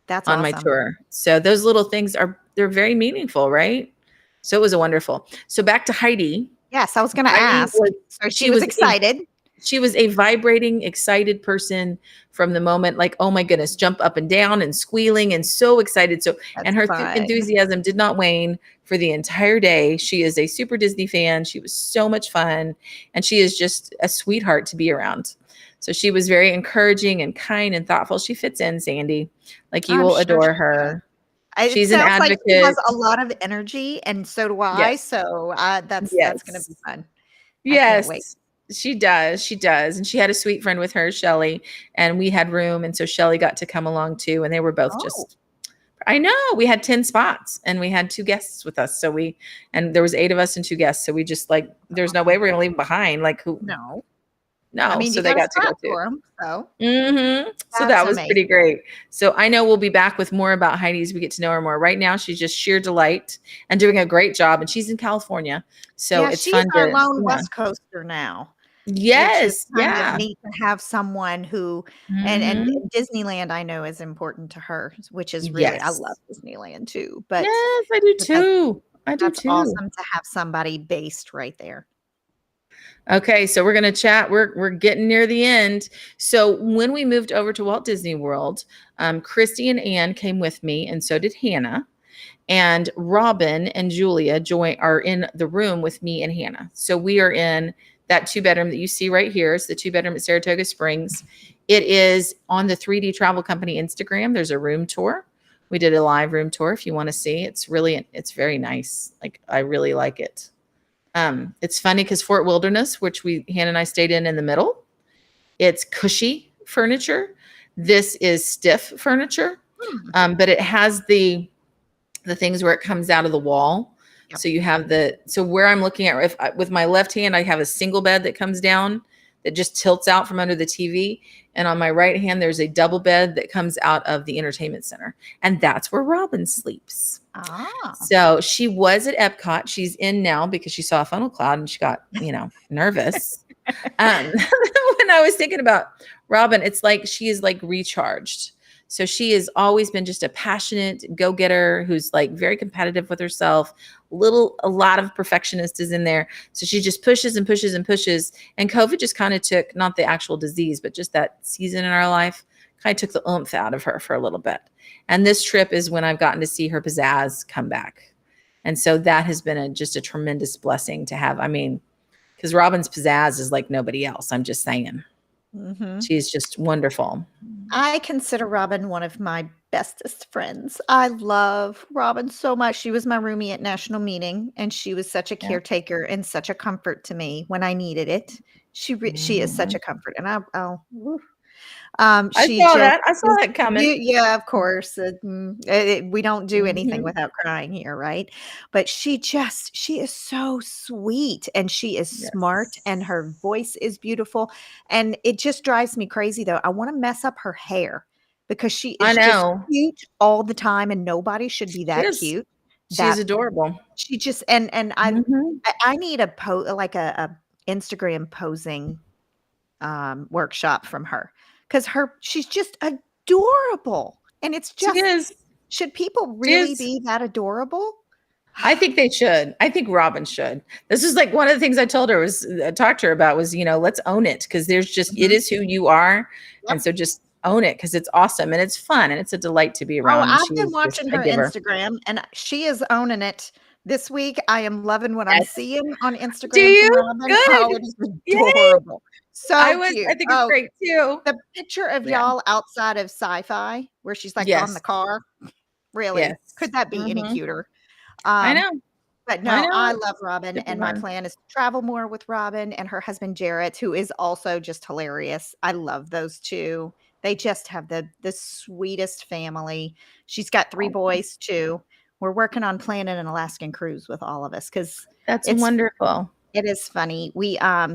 That's on my awesome. tour. So those little things they're very meaningful, right? So it was a wonderful. So back to Heidi. Yes, I was gonna Heidi ask. was So she she was was a excited. she was a vibrating, excited person from the moment, like, oh my goodness, jump up and down and squealing and so excited. So, and That's her fun. enthusiasm did not wane for the entire day. She is a super Disney fan. She was so much fun. And she is just a sweetheart to be around. So she was very encouraging and kind and thoughtful. She fits in, Sandy. Like you I'm will sure adore she does. her. It She's an sounds like she has advocate. a lot of energy, and so do I, Yes. so, that's gonna be Yes. fun. I can't wait. Yes, she does. She does. And she had a sweet friend with her, Shelly, and we had room. And so Shelly got to come along too. And they were both Oh, just, I know, we had 10 spots and we had two guests with us. And there was 8 of us and two guests. So we just like, there's no way awesome. we're going to leave them behind. Like who? No. I No. mean, So you they gotta got to go spot too. for them. So So that's that was pretty amazing. great. So I know we'll be back with more about Heidi as we get to know her more. Right now, she's just sheer delight and doing a great job. And she's in California. So Yeah, it's she's fun our to, lone yeah. West Coaster now, which is Yes. kind of Yeah. neat to have someone who and Hmm. Disneyland I know is important to her, which is really I Yes. love Disneyland too, Yes, I do but that's too. I do that's too. awesome to have somebody based right there. Okay, so we're gonna chat. We're getting near the end. So when we moved over to Walt Disney World, Christy and Ann came with me, and so did Hannah. And Robin and Julia are in the room with me and Hannah. So we are in that 2-bedroom that you see right here. It's the 2-bedroom at Saratoga Springs. It is on the 3D Travel Company Instagram. There's a room tour. We did a live room tour if you want to see. It's very nice. Like I really like it. It's funny because Fort Wilderness, which Hannah and I stayed in the middle, it's cushy furniture. This is stiff furniture, Hmm, but it has the things where it comes out of the wall. yep. So you have so where I'm looking at, if I, with my left hand, I have a single bed that comes down that just tilts out from under the TV. And on my right hand, there's a double bed that comes out of the entertainment center. And that's where Robin sleeps. Ah. So she was at Epcot. She's in now because she saw a funnel cloud and she got, nervous. When I was thinking about Robin, it's like she is like recharged. So she has always been just a passionate go-getter who's like very competitive with herself. A lot of perfectionist is in there. So she just pushes and pushes and pushes. And COVID just kind of took not the actual disease, but just that season in our life kind of took the oomph out of her for a little bit. And this trip is when I've gotten to see her pizzazz come back. And so that has been just a tremendous blessing to have. I mean, because Robin's pizzazz is like nobody else. I'm just saying. Mhm. She's just wonderful. I consider Robin one of my bestest friends. I love Robin so much. She was my roomie at national meeting, and she was such a Yeah. caretaker and such a comfort to me when I needed it. She is such Mhm. a comfort, and I she saw just that. I saw is that coming. yeah, of course, we don't do anything Mhm. without crying here, right? But she is so sweet, and she is smart, and Yes. her voice is beautiful, and it just drives me crazy, though. I wanna mess up her hair because she I is just know. cute all the time, and nobody should be She that is. cute. She's That adorable. she just and Mhm. I need like a Instagram posing workshop from her because she's just adorable. And it's She just, is. should people She really is. be that adorable? I think they should. I think Robin should. This is like one of the things I told her was talked to her about was, let's own it because there's just it Mhm. is who you are. Yep. And so just own it because it's awesome and it's fun and it's a delight to be Oh, around. And I've she been is just watching a her giver. Instagram, and she is owning it this week. I am loving what I'm Yes. seeing on Do Instagram from you? Robin. Good. Oh, it is Yay. adorable. So I cute. think it's Oh, great too. the picture of Yeah. y'all outside of Sci-Fi where she's, like, on Yes. the car, really, Yes. could that be any Hmm. cuter? I Um, know. but I no, I know. love Robin, Super and my fun. plan is to travel more with Robin and her husband Jarrett, who is also just hilarious. I love those 2. They just have the sweetest family. She's got 3 Awesome. boys too. We're working on planning an Alaskan cruise with all of us because That's it's wonderful. it is funny.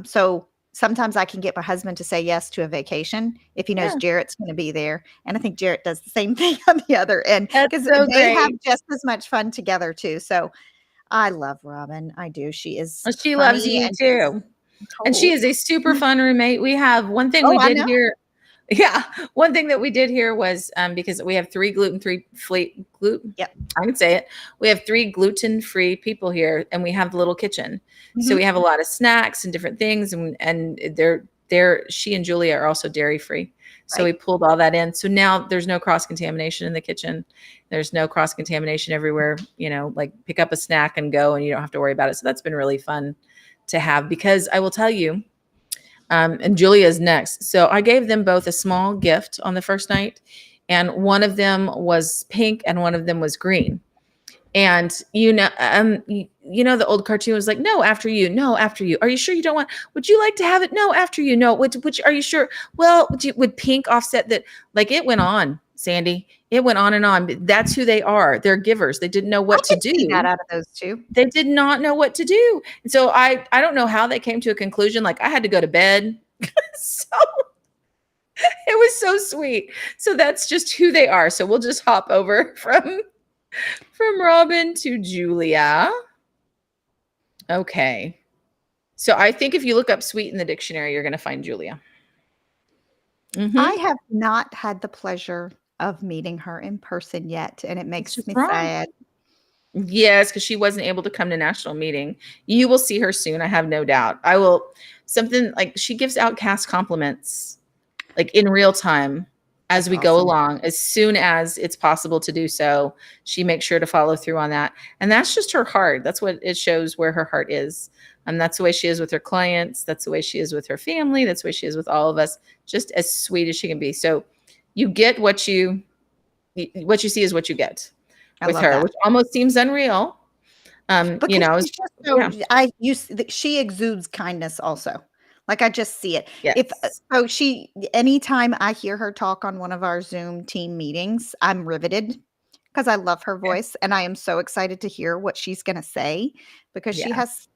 So sometimes I can get my husband to say yes to a vacation if he knows Yeah. Jarrett's gonna be there, and I think Jarrett does the same thing on the other end That's because so they have great. just as much fun together too. So I love Robin. I do. She is Well, she loves funny you and she's too. And she cold. is a super fun roommate. We have one thing Oh, we I did know. here. Yeah, one thing that we did here was because we have three gluten-free gluten. Yep. I can say it. We have 3 gluten-free people here, and we have the little kitchen. So Mhm. we have a lot of snacks and different things, and they're she and Julia are also dairy-free. So we Right. pulled all that in. So now there's no cross-contamination in the kitchen. There's no cross-contamination everywhere. Like pick up a snack and go, and you don't have to worry about it. So that's been really fun to have because I will tell you. And Julia's next. So I gave them both a small gift on the first night, and one of them was pink and one of them was green. And the old cartoon was like, no, after you, no, after you. Are you sure you don't want? Would you like to have it? No, after you. No, which are you sure? Well, would pink offset that? Like it went on, Sandy. It went on and on. That's who they are. They're givers. They didn't know I what to could see that do. out of those 2. They did not know what to do. And so I don't know how they came to a conclusion. Like I had to go to bed. So it was so sweet. So that's just who they are. So we'll just hop over from Robin to Julia. Okay. So I think if you look up sweet in the dictionary, you're going to find Julia. I Mm-hmm. have not had the pleasure of meeting her in person yet, and it It's makes just me wrong. sad. Yes, because she wasn't able to come to national meeting. You will see her soon. I have no doubt. I will. Something like she gives out cast compliments like in real time as That's we go awesome. along. As soon as it's possible to do so, she makes sure to follow through on that. And that's just her heart. That's what it shows where her heart is. And that's the way she is with her clients. That's the way she is with her family. That's the way she is with all of us. Just as sweet as she can be. So you get what you see is what you get I with love her, that. which almost seems unreal. Because she's just so Yeah. she exudes kindness also. Like, I just see it. If Yes. so she anytime I hear her talk on one of our Zoom team meetings, I'm riveted because I love her Yeah. voice, and I am so excited to hear what she's gonna say because she Yeah. has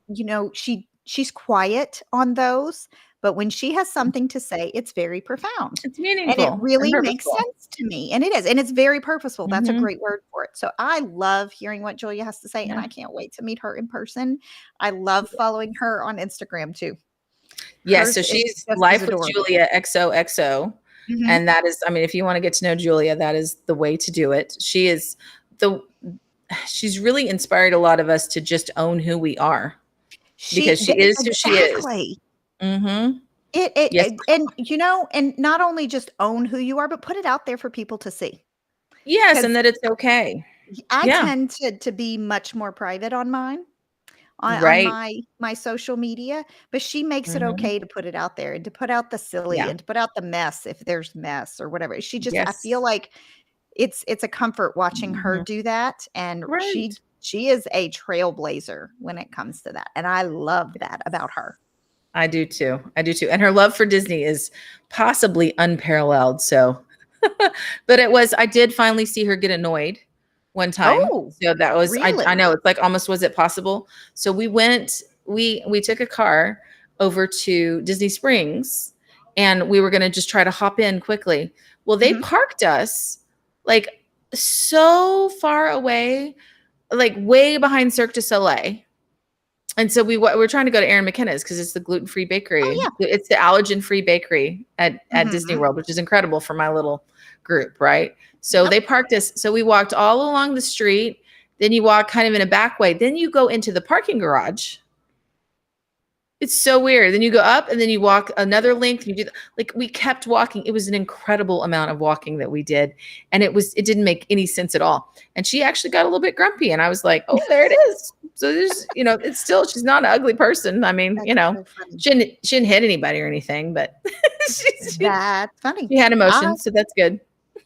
she's quiet on those, but when she has something to say, it's very profound, It's and it meaningful and really makes purposeful. sense to me, and it is, and it's very purposeful. That's a Hmm. great word for it. So I love hearing what Julia has to say, and Yeah. I can't wait to meet her in person. I love following her on Instagram too. Yes, so Hers is she's just as Life with adorable. Julia XOXO. Mhm. And that is, I mean, if you want to get to know Julia, that is the way to do it. The she's really inspired a lot of us to just own who we are She because she the is who she is. exactly. Mhm. Yes. And not only just own who you are, but put it out there for people to see. Yes, and Because that it's okay. I Yeah. tend to be much more private on mine, on Right. my social media, but she makes it Mhm. okay to put it out there and to put out the silly Yeah. and to put out the mess if there's mess or whatever. I feel Yes. like it's a comfort watching her Mhm. do that, and Right. she is a trailblazer when it comes to that, and I love that about her. I do too. I do too. And her love for Disney is possibly unparalleled. So, but I did finally see her get annoyed one time. Oh, So that was, I really? know it's like almost, was it possible? So we took a car over to Disney Springs and we were going to just try to hop in quickly. Well, they Mhm. parked us like so far away, like way behind Cirque du Soleil. And so we're trying to go to Aaron McKenna's because it's the gluten-free Oh, bakery. yeah. It's the allergen-free bakery at Disney Mhm. World, which is incredible for my little group, right? So Yep. they parked us. So we walked all along the street. then you walk kind of in a back way, then you go into the parking garage. It's so weird. Then you go up and then you walk another length. You do like we kept walking. It was an incredible amount of walking that we did. And it didn't make any sense at all. And she actually got a little bit grumpy. And I was like, oh, there it is. So there's, it's still, she's not an ugly person. I mean, That's so funny. she didn't hit anybody or anything, but That's funny. she had emotions. So that's good.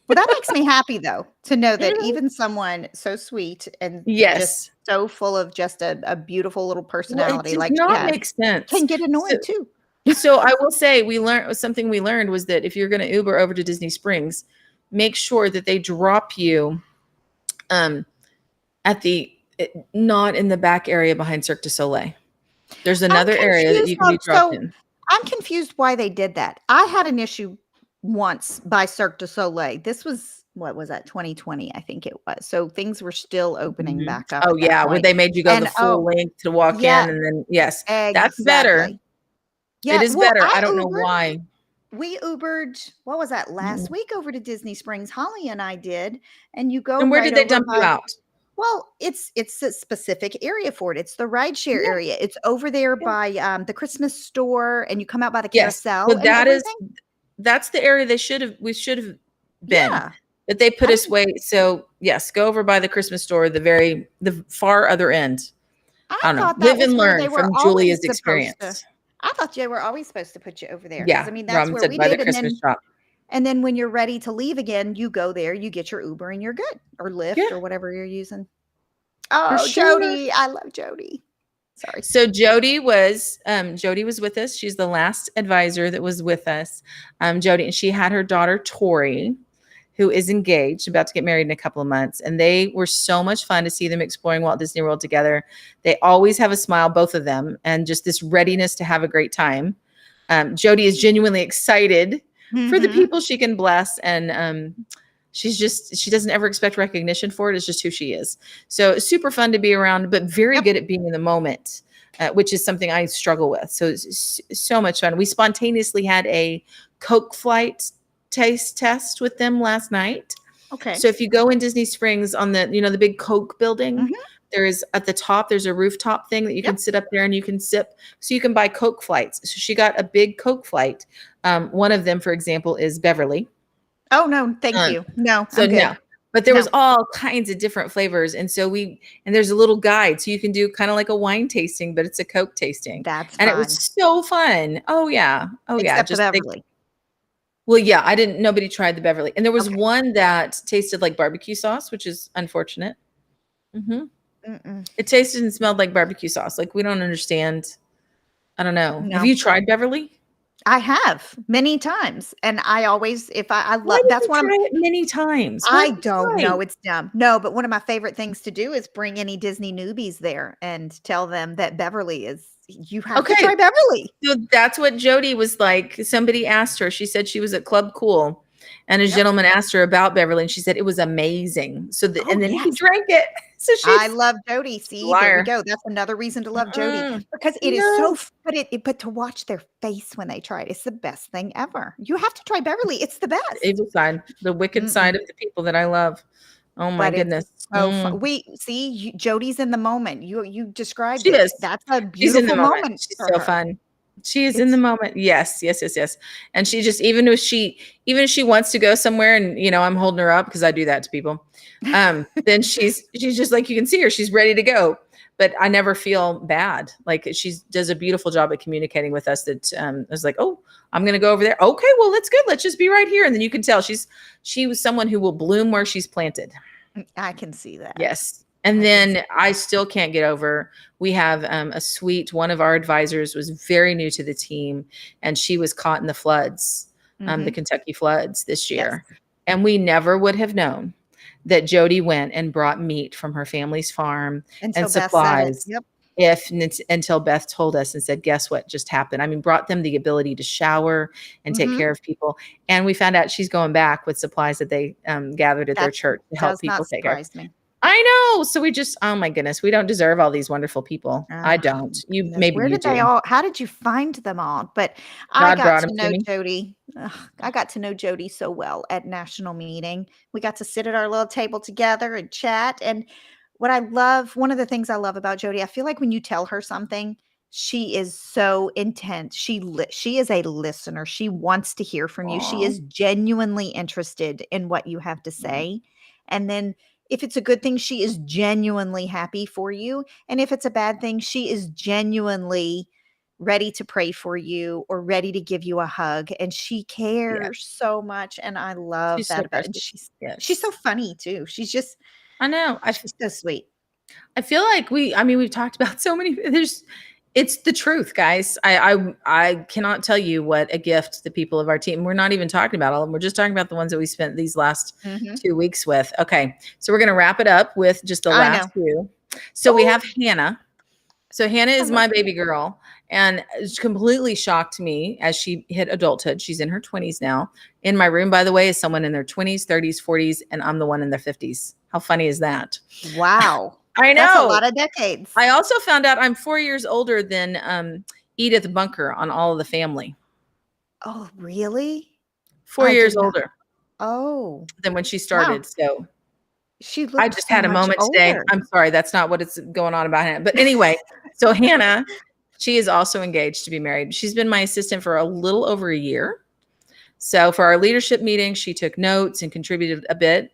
Well, that makes me happy though, to know that even someone so sweet and just so full of just a beautiful little personality like she has make sense. Can get annoyed too. So I will say something we learned was that if you're going to Uber over to Disney Springs, make sure that they drop you not in the back area behind Cirque du Soleil. There's another area that you can be dropped in. I'm confused why they did that. I had an issue once by Cirque du Soleil. This was, what was that, 2020, I think it was. So things were still opening back up. Oh, yeah. When they made you go the full length to walk in. And then, yes, exactly. That's better. Yeah, it is better. I don't know why. We Ubered, what was that, last week over to Disney Springs. Holly and I did. And you go. And where did they dump you out? Well, it's a specific area for it. It's the rideshare area. It's over there by the Christmas store, and you come out by the carousel. Well, that's the area we should have been. Yeah. But they put us way. So yes, go over by the Christmas store, the far other end. I don't know. Live and learn from Julia's experience. I thought they were always supposed to put you over there. Yeah, I mean that's where we did. And then when you're ready to leave again, you go there, you get your Uber, and you're good, or Lyft, or whatever you're using. Oh, Jody, I love Jody. Sorry. So Jody was with us. She's the last advisor that was with us. Jody, and she had her daughter Tori, who is engaged, about to get married in a couple of months. And they were so much fun to see them exploring Walt Disney World together. They always have a smile, both of them, and just this readiness to have a great time. Jody is genuinely excited for the people she can bless. And she doesn't ever expect recognition for it. It's just who she is. So it's super fun to be around, but very good at being in the moment, which is something I struggle with. So it's so much fun. We spontaneously had a Coke flight taste test with them last night. Okay. So if you go in Disney Springs on the big Coke building, there is at the top, there's a rooftop thing that you can sit up there and you can sip. So you can buy Coke flights. So she got a big Coke flight. One of them, for example, is Beverly. Oh, no, thank you. No, so no. But there was all kinds of different flavors. And so there's a little guide. So you can do kind of like a wine tasting, but it's a Coke tasting. That's fun. And it was so fun. Oh, yeah. Oh, yeah. Except for Beverly. Well, yeah, nobody tried the Beverly. And there was one that tasted like barbecue sauce, which is unfortunate. It tasted and smelled like barbecue sauce. Like, we don't understand. I don't know. No. Have you tried Beverly? I have many times. And I always, I love, that's one of it many times. I don't know. It's dumb. No, but one of my favorite things to do is bring any Disney newbies there and tell them that Beverly you have to try Beverly. So that's what Jody was like. Somebody asked her, she said she was at Club Cool, and a gentleman asked her about Beverly, and she said it was amazing. So and then he drank it. So I love Jody. See, there we go. That's another reason to love Jody, because it is so. But to watch their face when they try it, it's the best thing ever. You have to try Beverly. It's the best. The evil side, the wicked side of the people that I love. Oh my goodness. So fun. We see Jody's in the moment. You described it. Is. That's a beautiful moment. She's so fun. She is in the moment. Yes. And she just, even if she wants to go somewhere and, I'm holding her up because I do that to people. Then she's just like, you can see her, she's ready to go, but I never feel bad. Like, she does a beautiful job at communicating with us that, is like, oh, I'm going to go over there. Okay, well, that's good. Let's just be right here. And then you can tell she was someone who will bloom where she's planted. I can see that. Yes. And then I still can't get over, we have one of our advisors was very new to the team, and she was caught in the floods, the Kentucky floods this year. Yes. And we never would have known that Jody went and brought meat from her family's farm and supplies. Until Beth told us and said, guess what just happened? I mean, brought them the ability to shower and take care of people. And we found out she's going back with supplies that they gathered at their church to help people take care. I know. So we just, oh my goodness, we don't deserve all these wonderful people. I don't. Where did they all, how did you find them all? But I got to know Jody. I got to know Jody so well at national meeting. We got to sit at our little table together and chat. And one of the things I love about Jody, I feel like when you tell her something, she is so intense. She is a listener. She wants to hear from you. She Aw. is genuinely interested in what you have to Yeah. say. And then if it's a good thing, she is genuinely happy for you. And if it's a bad thing, she is genuinely ready to pray for you or ready to give you a hug. And she Yeah. cares so much. And I love She's so that about and precious. she's so Yes. funny too. I know. She's so sweet. I feel like I mean, we've talked about so many, it's the truth, guys. I cannot tell you what a gift the people of our team, we're not even talking about all of them. We're just talking about the ones that we spent these last Mhm. 2 weeks with. Okay. So we're going to wrap it up with just the I know. last few. So we Oh, have Hannah. So Hannah I is love my baby girl and it's completely shocked me as she hit adulthood. She's in her 20s now. In my room, by the way, is someone in their 20s, 30s, 40s, and I'm the one in their 50s. How funny is that? wow. I That's a know. lot of decades. I also found out I'm 4 years older than Edith Bunker on All of the Family. Oh, really? 4 I years did not. older Oh, than when she wow. started. So She I looked just so had a much moment today. older. I'm sorry, that's not what it's going on about Hannah. But anyway, so Hannah, she is also engaged to be married. She's been my assistant for a little over a year. So for our leadership meeting, she took notes and contributed a bit.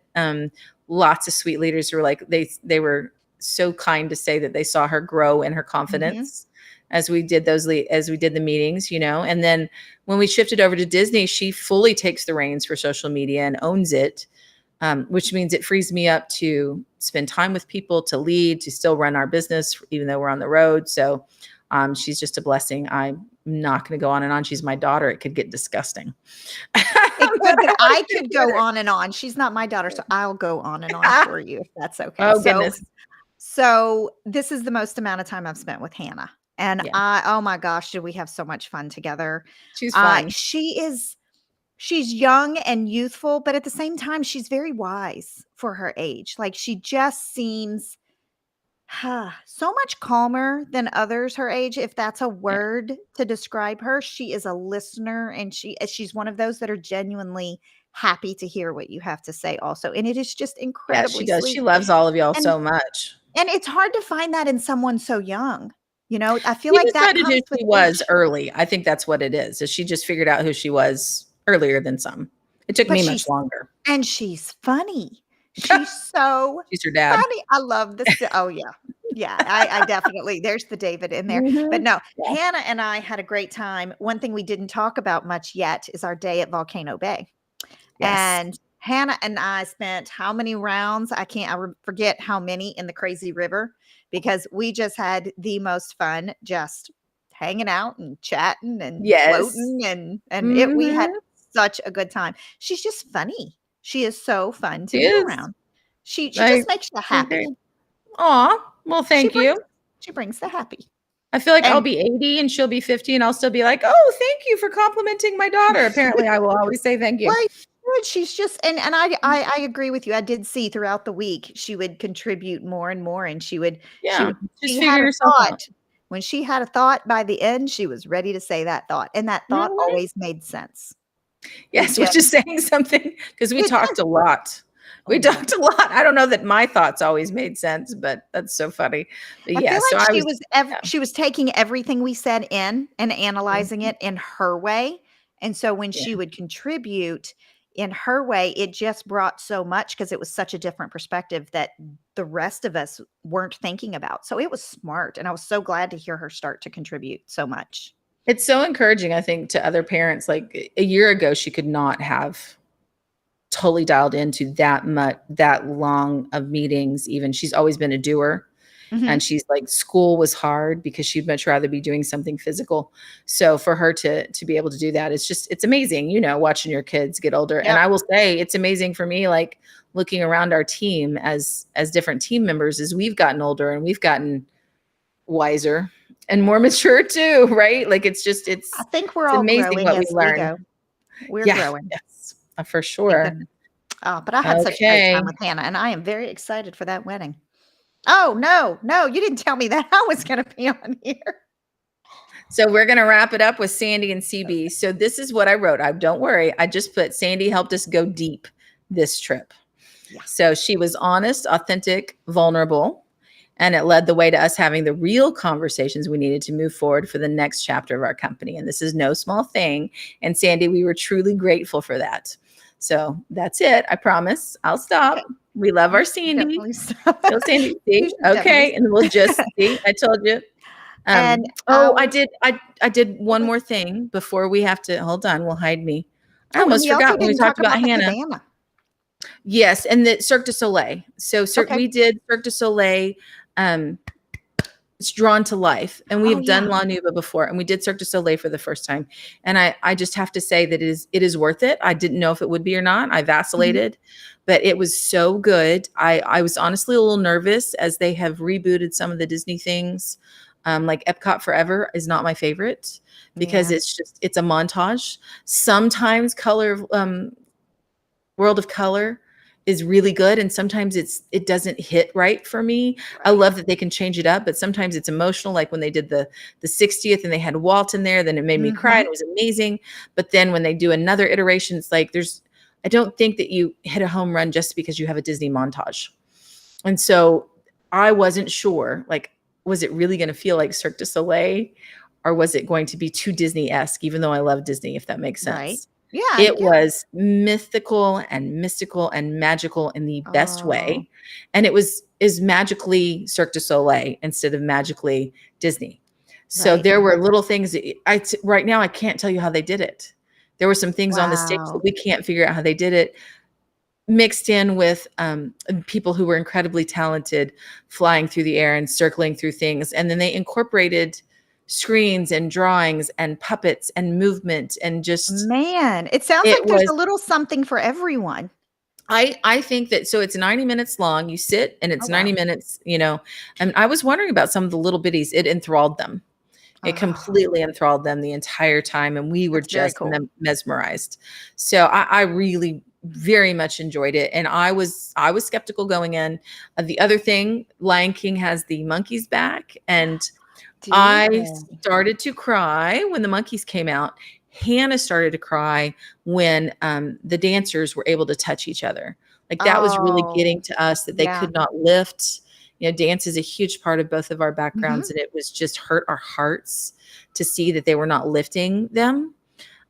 Lots of sweet leaders who were like, they were so kind to say that they saw her grow in her Mhm. confidence as we did as we did the meetings, and then when we shifted over to Disney, she fully takes the reins for social media and owns it, which means it frees me up to spend time with people, to lead, to still run our business, even though we're on the road. So she's just a blessing. I'm not going to go on and on. She's my daughter. It could get disgusting. It But could, but I want I to could be with go her. on and on. She's not my daughter, so I'll go on and on for you if that's okay. Oh, So goodness. so this is the most amount of time I've spent with Hannah. And Yeah, oh my gosh, did we have so much fun together. she's fun. She's young and youthful, but at the same time, she's very wise for her age. Like she just seems so much calmer than others her age, if that's a Yeah. word to describe her. She is a listener and she's one of those that are genuinely happy to hear what you have to say also. And it is just Yeah, she incredibly does. She sweet. loves all of y'all And so much. and it's hard to find that in someone so young. I feel She like that decided who comes with she was age. early. I think that's what it is she just figured out who she was earlier than some. It took But me much longer. she's funny. She's so She's her dad. funny. I love this. Oh yeah. Yeah, I definitely there's the David in there. But Mhm. no, Yeah. Hannah and I had a great time. One thing we didn't talk about much yet is our day at Volcano Bay. Yes. And Hannah and I spent how many rounds? I forget how many in the crazy river because we just had the most fun just hanging out and chatting and Yes. floating and we had Mhm. such a good time. She's just funny. She is so fun to She be is. around. She I just makes you she's happy. great. Aw, well, She thank brings you. she brings the happy. I feel like I'll And be 80 and she'll be 50 and I'll still be like, "Oh, thank you for complimenting my daughter." Apparently, I will always say thank you. well, good. She's just and I agree with you. I did see throughout the week she would contribute more and more, and she Yeah, would she's she had figuring a herself out. thought. When she had a thought by the end, she was ready to say that thought, and that thought Mhm. always made sense. It Yes, just which is saying something because we it talked a lot. oh, We yeah. talked a lot. I don't know that my thoughts always made sense, but that's so funny. But I yeah, feel so like I was yeah. she was taking everything we said in and analyzing Mhm. it in her way, and so when Yeah. she would contribute in her way, it just brought so much because it was such a different perspective that the rest of us weren't thinking about. So it was smart, and I was so glad to hear her start to contribute so much. It's so encouraging, I think, to other parents. Like a year ago, she could not have totally dialed into that long of meetings. Even she's always been a doer. And Mhm. she's like, school was hard because she'd much rather be doing something physical. So for her to be able to do that, it's amazing, watching your kids get older. And Yep. I will say it's amazing for me, like looking around our team as different team members as we've gotten older and we've gotten wiser and more mature too, right? Like I think we're it's all amazing growing what we as we learn. go. We're Yeah, growing. yes, for Thank sure. goodness. Oh, but I had such a great Okay. time with Hannah, and I am very excited for that wedding. Oh, no, no, you didn't tell me that I was gonna be on here. So we're going to wrap it up with Sandy and CB. So this is what I wrote. Don't worry. I just put Sandy helped us go deep this trip. Yeah. So she was honest, authentic, vulnerable, and it led the way to us having the real conversations we needed to move forward for the next chapter of our company. And this is no small thing. And Sandy, we were truly grateful for that. So that's it. I promise. I'll Okay. stop. We love You our should Sandy. definitely stop. Go Sandy. You See? should definitely Okay. And we'll just stop. see. I told you. And Oh, I our did. I did one okay. more thing before we have to hold on. Will hide me. I Oh, and almost we also forgot when we didn't talked talk about about the Hannah. cabana. Yes, and the Cirque du Soleil. So Okay. we did Cirque du Soleil. Um, it's drawn to life, and we Oh, have done yeah. La Nuba before, and we did Cirque du Soleil for the first time. And I just have to say that it is worth it. I didn't know if it would be or not. I Mhm. vacillated, but it was so good. I was honestly a little nervous as they have rebooted some of the Disney things. Like Epcot Forever is not my favorite because Yeah. it's a montage. Sometimes World of Color is really good, and sometimes it doesn't hit right for me. I Right. love that they can change it up, but sometimes it's emotional, like when they did the 60th and they had Walt in there, then it made me cry and Mhm. it was amazing. But then when they do another iteration, it's like I don't think that you hit a home run just because you have a Disney montage. And so I wasn't sure, like, was it really going to feel like Cirque du Soleil, or was it going to be too Disney-esque, even though I love Disney, if that makes Right. sense? Yeah, It yeah. was mythical and mystical and magical in the best Oh, way. And it was is magically Cirque du Soleil instead of magically Disney. So right. there were little things right now I can't tell you how they did it. There were some things on the stage that Wow. we can't figure out how they did it, mixed in with people who were incredibly talented flying through the air and circling through things. And then they incorporated screens and drawings and puppets and movement and just Man, it sounds it like there's was a little something for everyone. I think that so it's 90 minutes long. You sit and Oh, it's 90 wow. minutes, and I was wondering about some of the little bitties. It enthralled them. It Oh, completely enthralled them the entire time, and we were that's very just cool. mesmerized. So I really very much enjoyed it, and I was skeptical going in. The other thing, Lion King has the monkeys back, and Do I they? started to cry when the monkeys came out. Hannah started to cry when the dancers were able to touch each other. Like that was really Oh, getting to us that they yeah. could not lift. Dance is a huge part of both of our backgrounds, Mhm. and it was just hurt our hearts to see that they were not lifting them.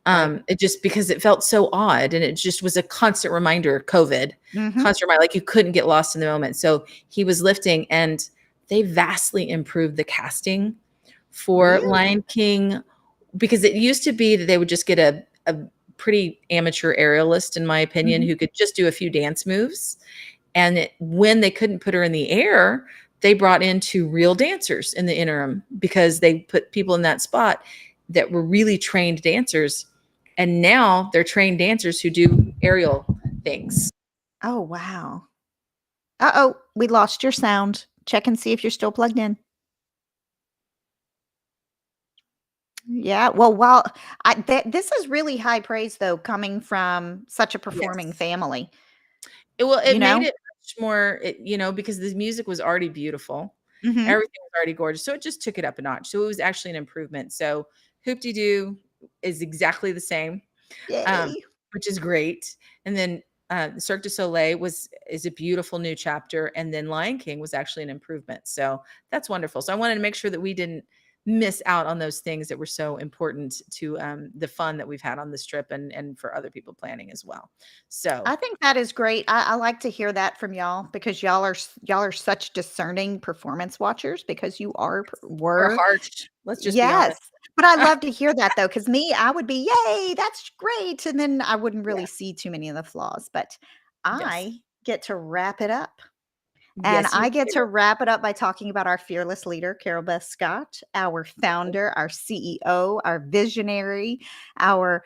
Right. It just because it felt so odd, and it just was a constant reminder, COVID, Mhm. constant reminder, like you couldn't get lost in the moment. So he was lifting, and they vastly improved the casting for Really? Lion King because it used to be that they would just get a pretty amateur aerialist, in my opinion, Mhm. who could just do a few dance moves. And when they couldn't put her in the air, they brought in two real dancers in the interim because they put people in that spot that were really trained dancers. And now they're trained dancers who do aerial things. Oh, wow. Uh-oh, we lost your sound. Check and see if you're still plugged in. Yeah, well, while this is really high praise, though, coming from such a performing Yes. family, It you made know? it much more, because the music was already beautiful. Mhm. Everything was already gorgeous. So it just took it up a notch. So it was actually an improvement. So Hoop De Doo is exactly the same, um, Yay. which is great. And then Cirque du Soleil is a beautiful new chapter. And then Lion King was actually an improvement. So that's wonderful. So I wanted to make sure that we didn't miss out on those things that were so important to the fun that we've had on this trip and for other people planning as well. So I think that is great. I like to hear that from y'all because y'all are such discerning performance watchers because you are we're were. harsh. Let's just be Yes. honest. But I love to hear that though, because me, I would be, "Yay, that's great," and then I wouldn't Yeah. really see too many of the flaws, but Yes. I get to wrap it up. And Yes, you I get to do. wrap it up by talking about our fearless leader, Carol Beth Scott, our founder, our CEO, our visionary, our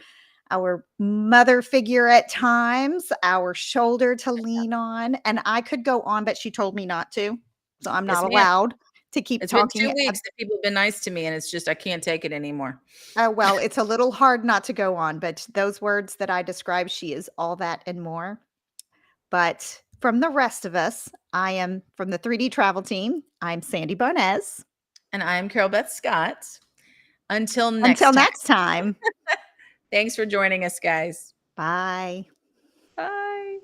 our mother figure at times, our shoulder to lean on, and I could go on, but she told me not to. So I'm Yes, not ma'am. allowed to keep It's been talking. 2 weeks that people have been nice to me, and it's just I can't take it anymore. Well, it's a little hard not to go on, but those words that I described, she is all that and more. But from the rest of us, I am from the 3D travel team. I'm Sandy Bonez. And I'm Carol Beth Scott. Until Until next time. next time, Thanks for joining us, guys. bye. Bye.